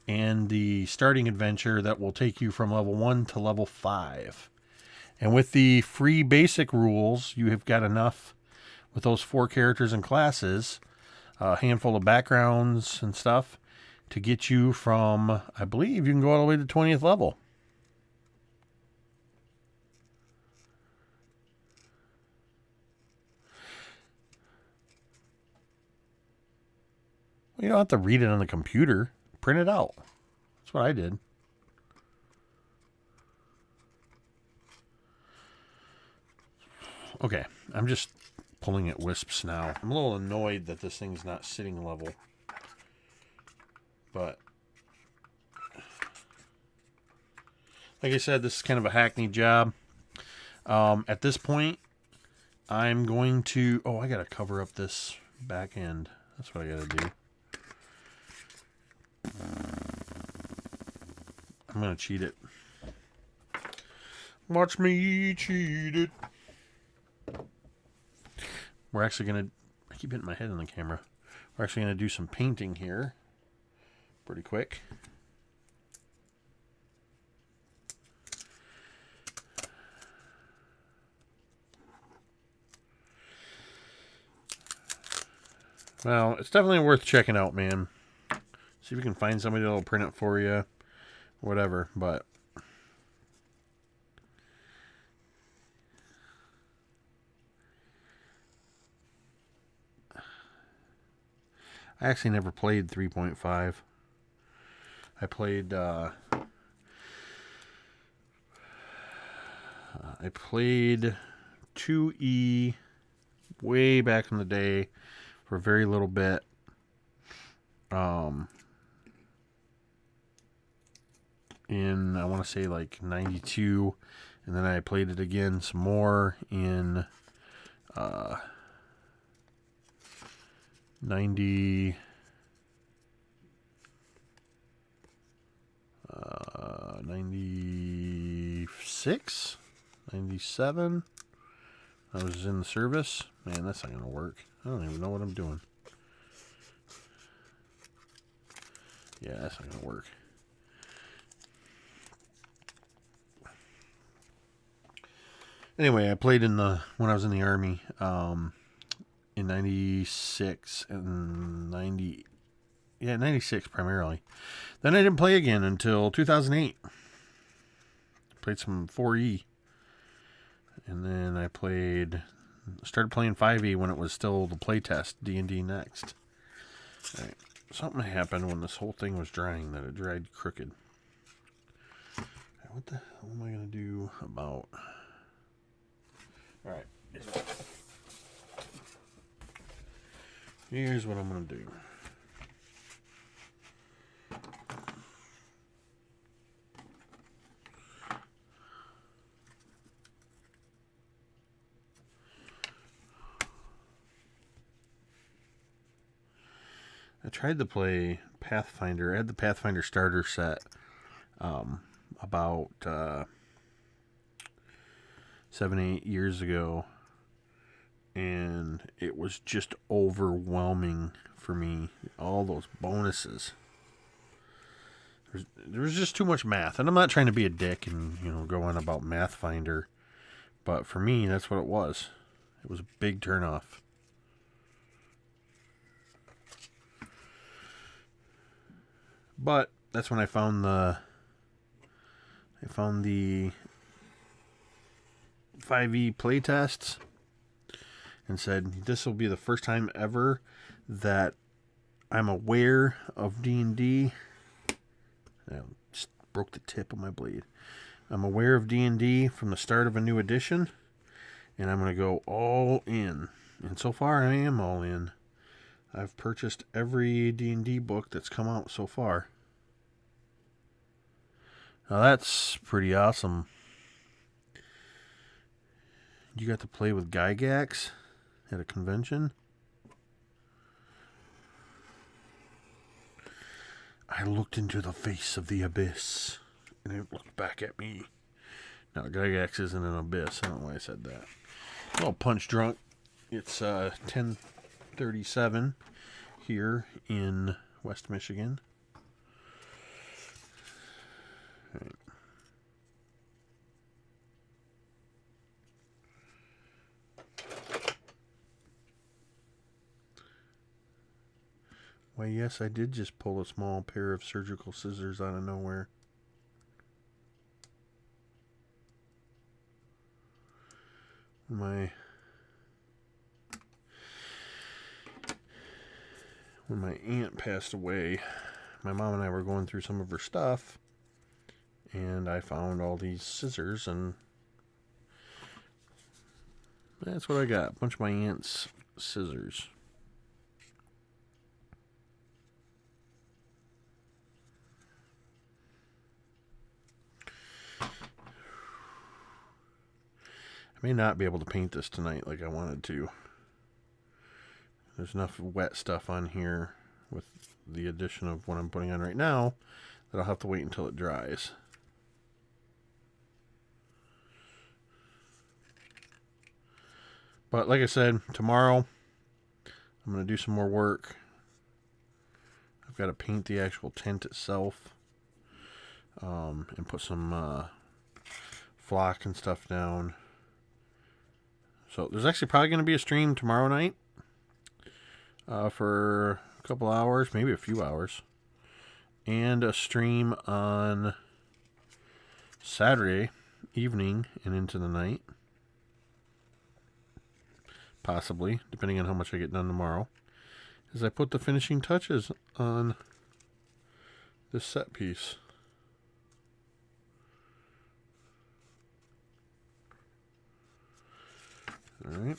and the starting adventure that will take you from level 1 to level 5. And with the free basic rules, you have got enough with those 4 characters and classes, a handful of backgrounds and stuff, to get you from, I believe, you can go all the way to 20th level. Well, you don't have to read it on the computer. Print it out. That's what I did. Okay, I'm just pulling at wisps now. I'm a little annoyed that this thing's not sitting level. But like I said, this is kind of a hackneyed job. At this point, I'm going to... Oh, I got to cover up this back end. That's what I got to do. I'm going to cheat it. Watch me cheat it. We're actually going to... I keep hitting my head on the camera. We're actually going to do some painting here. Pretty quick. Well, it's definitely worth checking out, man. See if you can find somebody that'll print it for you. Whatever, but... I actually never played 3.5. I played 2E way back in the day for a very little bit. In, I want to say like 92, and then I played it again some more in 96, 97. I was in the service. Man, that's not going to work. I don't even know what I'm doing. Yeah, that's not going to work. Anyway, I played when I was in the Army, in 96 and 90. Yeah, 96 primarily. Then I didn't play again until 2008. Played some 4E. And then I started playing 5E when it was still the playtest, D&D Next. All right. Something happened when this whole thing was drying that it dried crooked. All right, what the hell am I going to do about... All right. Here's what I'm going to do. I tried to play Pathfinder. I had the Pathfinder starter set about 7-8 years ago, and it was just overwhelming for me. All those bonuses. There was just too much math, and I'm not trying to be a dick and go on about Mathfinder, but for me, that's what it was. It was a big turnoff. But that's when I found the 5e playtests and said, this will be the first time ever that I'm aware of D&D. I just broke the tip of my blade. I'm aware of D&D from the start of a new edition, and I'm going to go all in. And so far, I am all in. I've purchased every D&D book that's come out so far. Now that's pretty awesome. You got to play with Gygax at a convention? I looked into the face of the abyss, and it looked back at me. Now, Gygax isn't an abyss. I don't know why I said that. I'm all punch drunk. It's 10:37 here in West Michigan. All right. Why, yes, I did just pull a small pair of surgical scissors out of nowhere. When my aunt passed away, my mom and I were going through some of her stuff, and I found all these scissors, and that's what I got. A bunch of my aunt's scissors. I may not be able to paint this tonight like I wanted to. There's enough wet stuff on here with the addition of what I'm putting on right now that I'll have to wait until it dries. But like I said, tomorrow I'm going to do some more work. I've got to paint the actual tent itself and put some flock and stuff down. So there's actually probably going to be a stream tomorrow night for a couple hours, maybe a few hours. And a stream on Saturday evening and into the night. Possibly, depending on how much I get done tomorrow. As I put the finishing touches on this set piece. All right.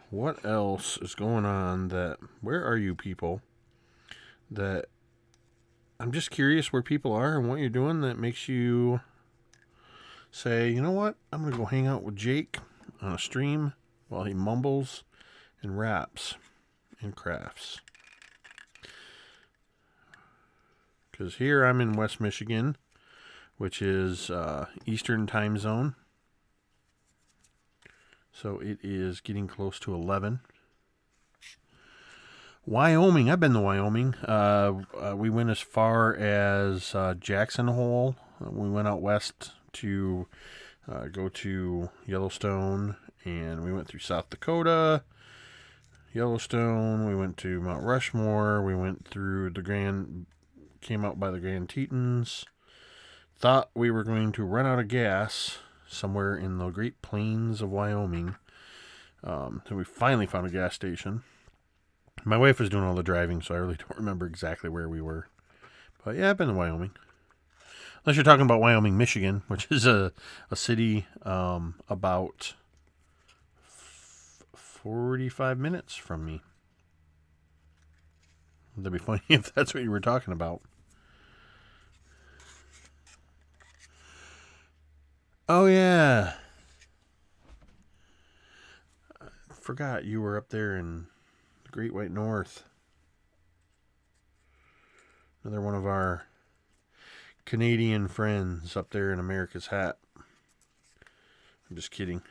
What else is going on that, where are you people that I'm just curious where people are and what you're doing that makes you say, you know what, I'm going to go hang out with Jake on a stream while he mumbles and raps and crafts. Because here I'm in West Michigan, which is Eastern time zone. So it is getting close to 11. Wyoming. I've been to Wyoming. We went as far as Jackson Hole. We went out west to go to Yellowstone, and we went through South Dakota, Yellowstone. We went to Mount Rushmore. We went through came out by the Grand Tetons. Thought we were going to run out of gas somewhere in the Great Plains of Wyoming. So we finally found a gas station. My wife was doing all the driving, so I really don't remember exactly where we were. But yeah, I've been to Wyoming. Unless you're talking about Wyoming, Michigan, which is a city about 45 minutes from me. That'd be funny if that's what you were talking about. Oh, yeah. I forgot you were up there in the Great White North. Another one of our Canadian friends up there in America's Hat. I'm just kidding.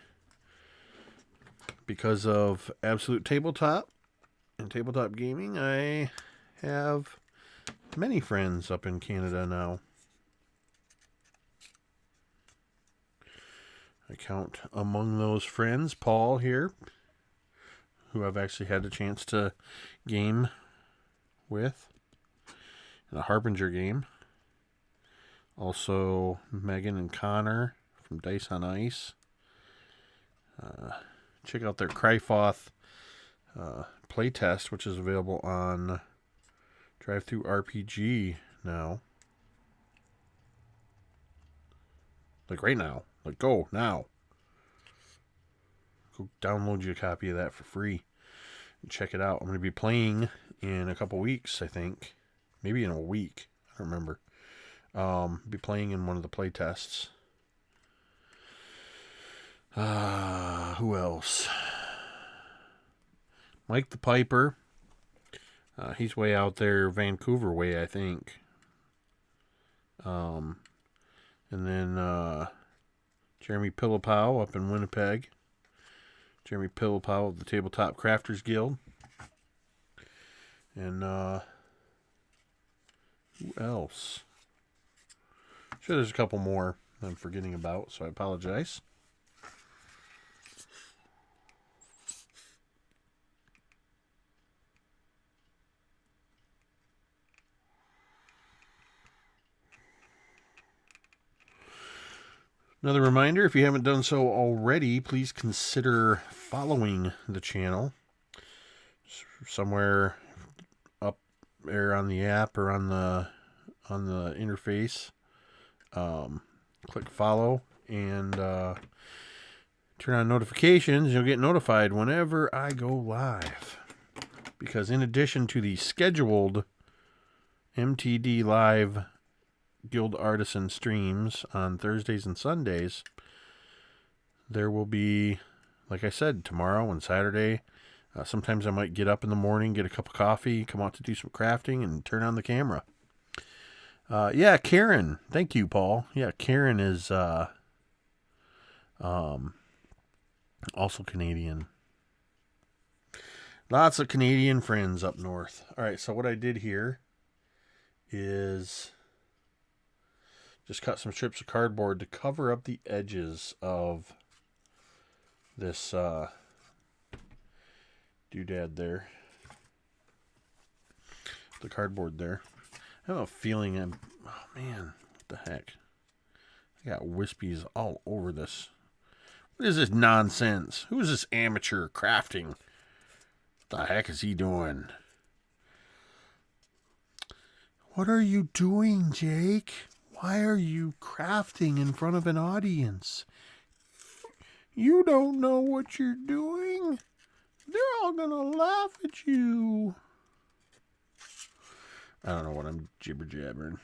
Because of Absolute Tabletop and Tabletop Gaming, I have many friends up in Canada now. I count among those friends Paul here, who I've actually had a chance to game with in a Harbinger game. Also, Megan and Connor from Dice on Ice. Check out their Cryfoth playtest, which is available on Drive-Thru RPG now. Like right now. Like go now. Go download you a copy of that for free and check it out. I'm going to be playing in a couple weeks, I think. Maybe in a week. I don't remember. Be playing in one of the play tests. Who else? Mike the Piper. He's way out there, Vancouver way, I think. And then Jeremy Pillopow up in Winnipeg. Jeremy Pillopow of the Tabletop Crafters Guild. And who else? I'm sure there's a couple more I'm forgetting about, so I apologize. Another reminder, if you haven't done so already, please consider following the channel. Somewhere up there on the app or on the interface. Click follow and turn on notifications. You'll get notified whenever I go live. Because in addition to the scheduled MTD live Guild Artisan streams on Thursdays and Sundays, there will be, like I said, tomorrow and Saturday. Sometimes I might get up in the morning, get a cup of coffee, come out to do some crafting, and turn on the camera. Yeah, Karen. Thank you, Paul. Yeah, Karen is also Canadian. Lots of Canadian friends up north. All right, so what I did here is just cut some strips of cardboard to cover up the edges of this doodad there. The cardboard there. I have a feeling oh man, what the heck? I got wispies all over this. What is this nonsense? Who is this amateur crafting? What the heck is he doing? What are you doing, Jake? Why are you crafting in front of an audience? You don't know what you're doing. They're all gonna laugh at you. I don't know what I'm jibber-jabbering.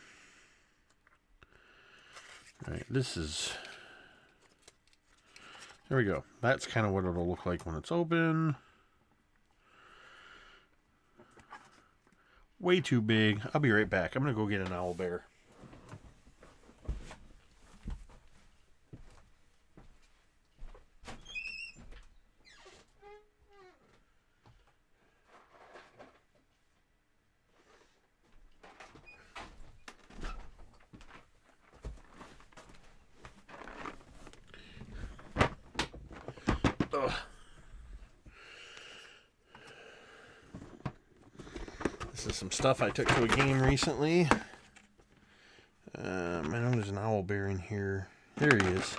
All right, this is... There we go. That's kind of what it'll look like when it's open. Way too big. I'll be right back. I'm going to go get an owlbear. This is some stuff I took to a game recently. I know there's an owlbear in here. There he is.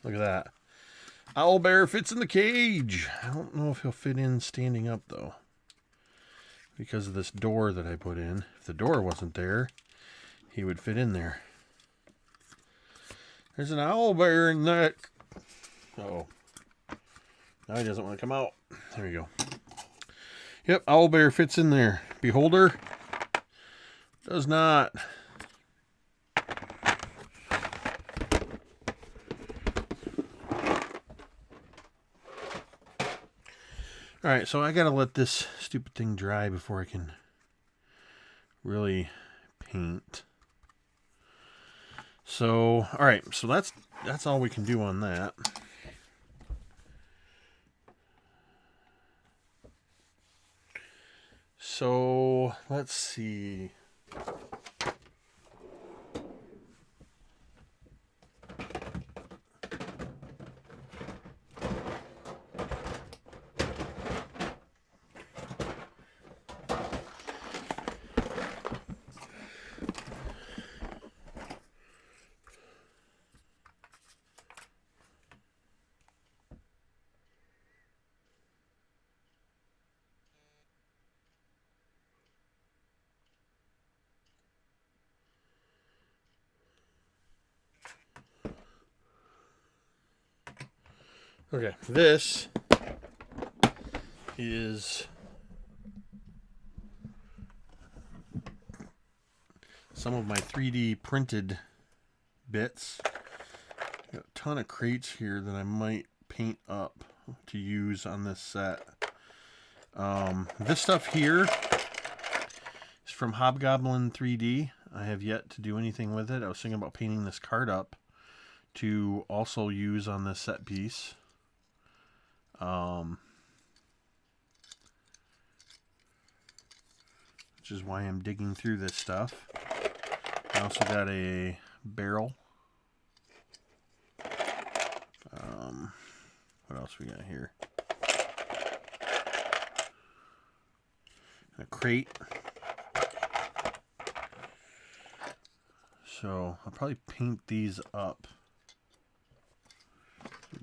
Look at that. Owlbear fits in the cage. I don't know if he'll fit in standing up, though. because of this door that I put in. If the door wasn't there, he would fit in there. There's an owl bear in that. Uh-oh. Now he doesn't want to come out. There we go. Yep, owl bear fits in there. Beholder does not. Alright, so I gotta let this stupid thing dry before I can really paint. So, alright, so that's all we can do on that. So, let's see. Okay, this is some of my 3D printed bits. Got a ton of crates here that I might paint up to use on this set. This stuff here is from Hobgoblin 3D. I have yet to do anything with it. I was thinking about painting this card up to also use on this set piece. Which is why I'm digging through this stuff. I also got a barrel. What else we got here? A crate. So I'll probably paint these up.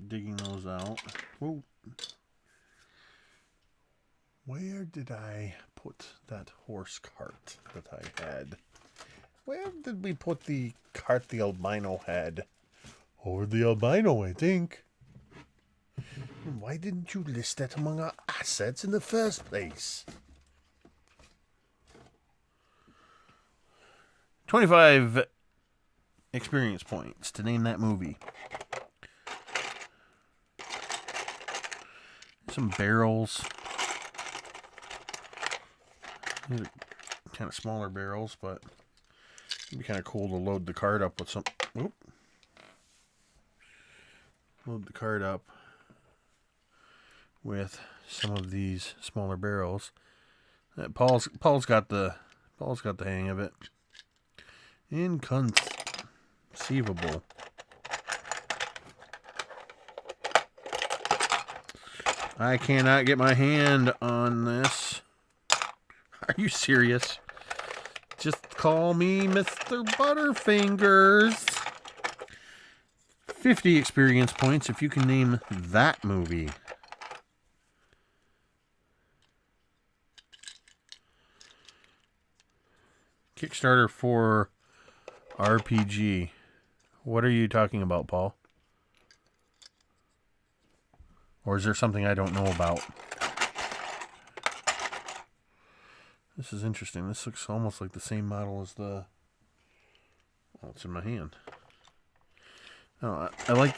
Digging those out. Whoa. Where did I put that horse cart that I had? Where did we put the cart the albino had? Over the albino, I think. Why didn't you list that among our assets in the first place? 25 experience points to name that movie. Some barrels. These are kind of smaller barrels, but it'd be kind of cool to load the card up with some. Whoop. Load the card up with some of these smaller barrels. Paul's got the hang of it. Inconceivable. I cannot get my hand on this. Are you serious? Just call me Mr. Butterfingers. 50 experience points if you can name that movie. Kickstarter for RPG. What are you talking about, Paul? Or is there something I don't know about? This is interesting. This looks almost like the same model as the... Well, it's in my hand. Oh, I like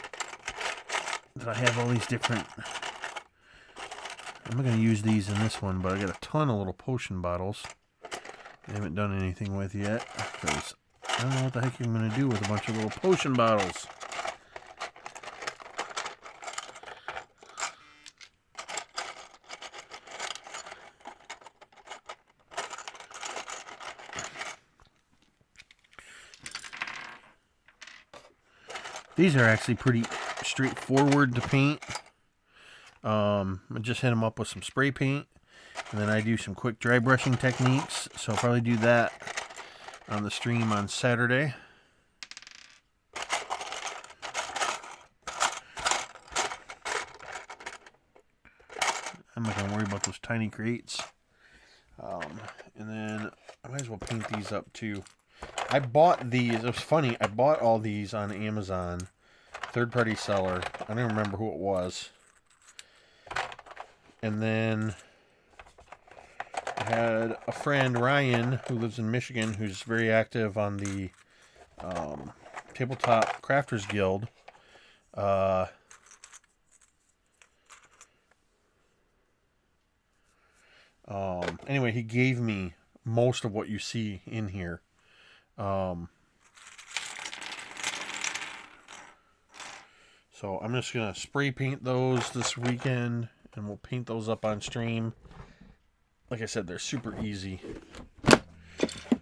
that I have all these different... I'm not going to use these in this one, but I got a ton of little potion bottles I haven't done anything with yet, because I don't know what the heck I'm going to do with a bunch of little potion bottles. These are actually pretty straightforward to paint. I just hit them up with some spray paint, and then I do some quick dry brushing techniques. So I'll probably do that on the stream on Saturday. I'm not gonna worry about those tiny crates. might as well paint these up too. I bought these. It was funny. I bought all these on Amazon. Third-party seller. I don't remember who it was. And then I had a friend, Ryan, who lives in Michigan, who's very active on the Tabletop Crafters Guild. Anyway, he gave me most of what you see in here. So I'm just going to spray paint those this weekend, and we'll paint those up on stream. Like I said, they're super easy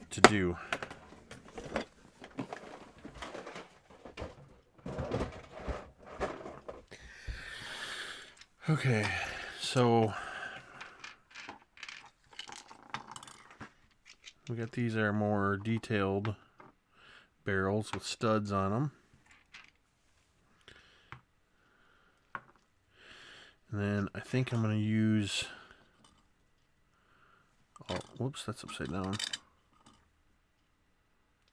to do. Okay, so we got these are more detailed barrels with studs on them. And then I think I'm going to use... Oh, whoops, that's upside down.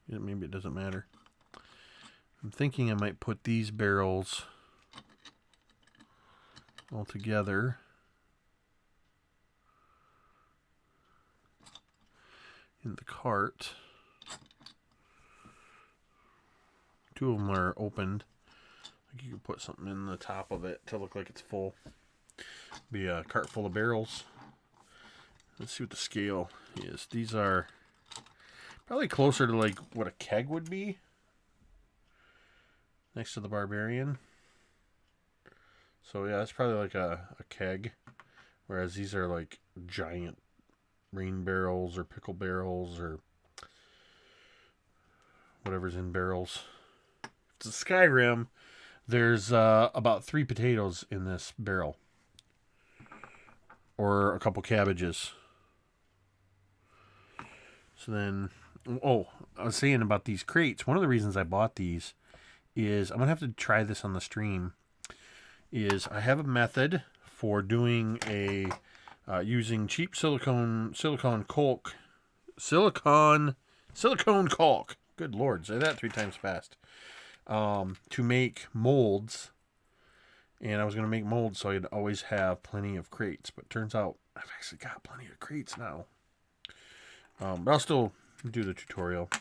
Yeah, maybe it doesn't matter. I'm thinking I might put these barrels all together. In the cart. Two of them are opened. Like you can put something in the top of it to look like it's full. Be a cart full of barrels. Let's see what the scale is. These are probably closer to like what a keg would be. Next to the Barbarian. So yeah, it's probably like a keg. Whereas these are like giant rain barrels or pickle barrels or whatever's in barrels. It's a Skyrim. There's about 3 potatoes in this barrel. Or a couple cabbages. So then, oh, I was saying about these crates. One of the reasons I bought these is, I'm going to have to try this on the stream, is I have a method for doing a, using cheap silicone caulk. Silicone caulk. Good Lord, say that 3 times fast. To make molds. And I was going to make molds so I'd always have plenty of crates. But turns out I've actually got plenty of crates now. But I'll still do the tutorial. I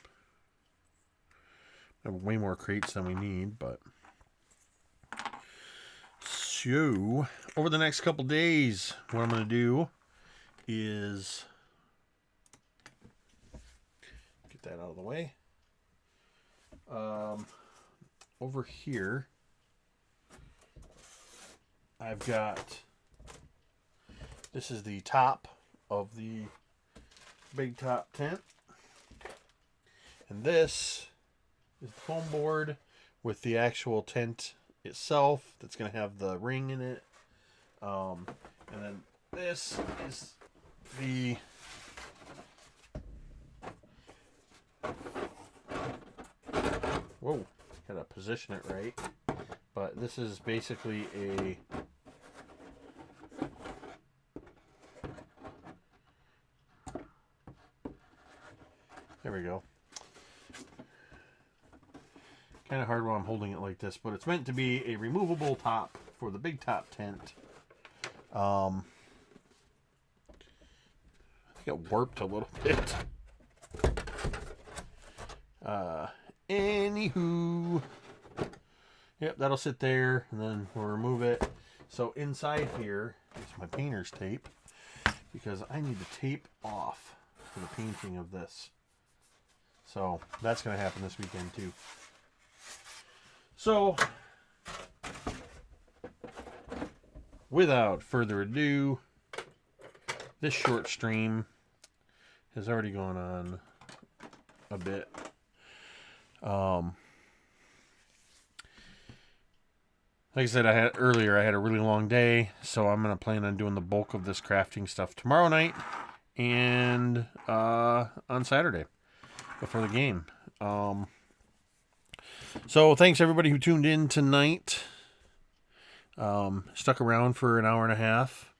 have way more crates than we need, but... So, over the next couple days, what I'm going to do is... Get that out of the way. Over here... I've got, this is the top of the big top tent. And this is the foam board with the actual tent itself that's going to have the ring in it. And then this is the whoa, gotta position it right. But this is basically a there we go. Kind of hard while I'm holding it like this, but it's meant to be a removable top for the big top tent. I think it warped a little bit. Anywho, yep, that'll sit there, and then we'll remove it. So inside here is my painter's tape, because I need to tape off for the painting of this. So that's going to happen this weekend too. So without further ado, this short stream has already gone on a bit. Like I said, I had a really long day, so I'm going to plan on doing the bulk of this crafting stuff tomorrow night and on Saturday before the game. So thanks everybody who tuned in tonight. Stuck around for an hour and a half.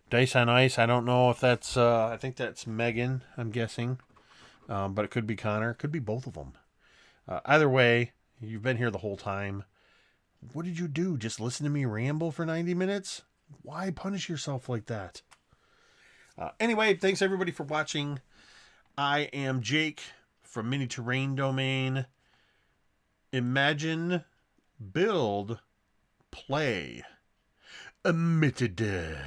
Dice on Ice, I don't know if that's, I think that's Megan, I'm guessing. But it could be Connor. It could be both of them. Either way, you've been here the whole time. What did you do? Just listen to me ramble for 90 minutes? Why punish yourself like that? Anyway, thanks everybody for watching. I am Jake from Mini Terrain Domain. Imagine, build, play. MTD.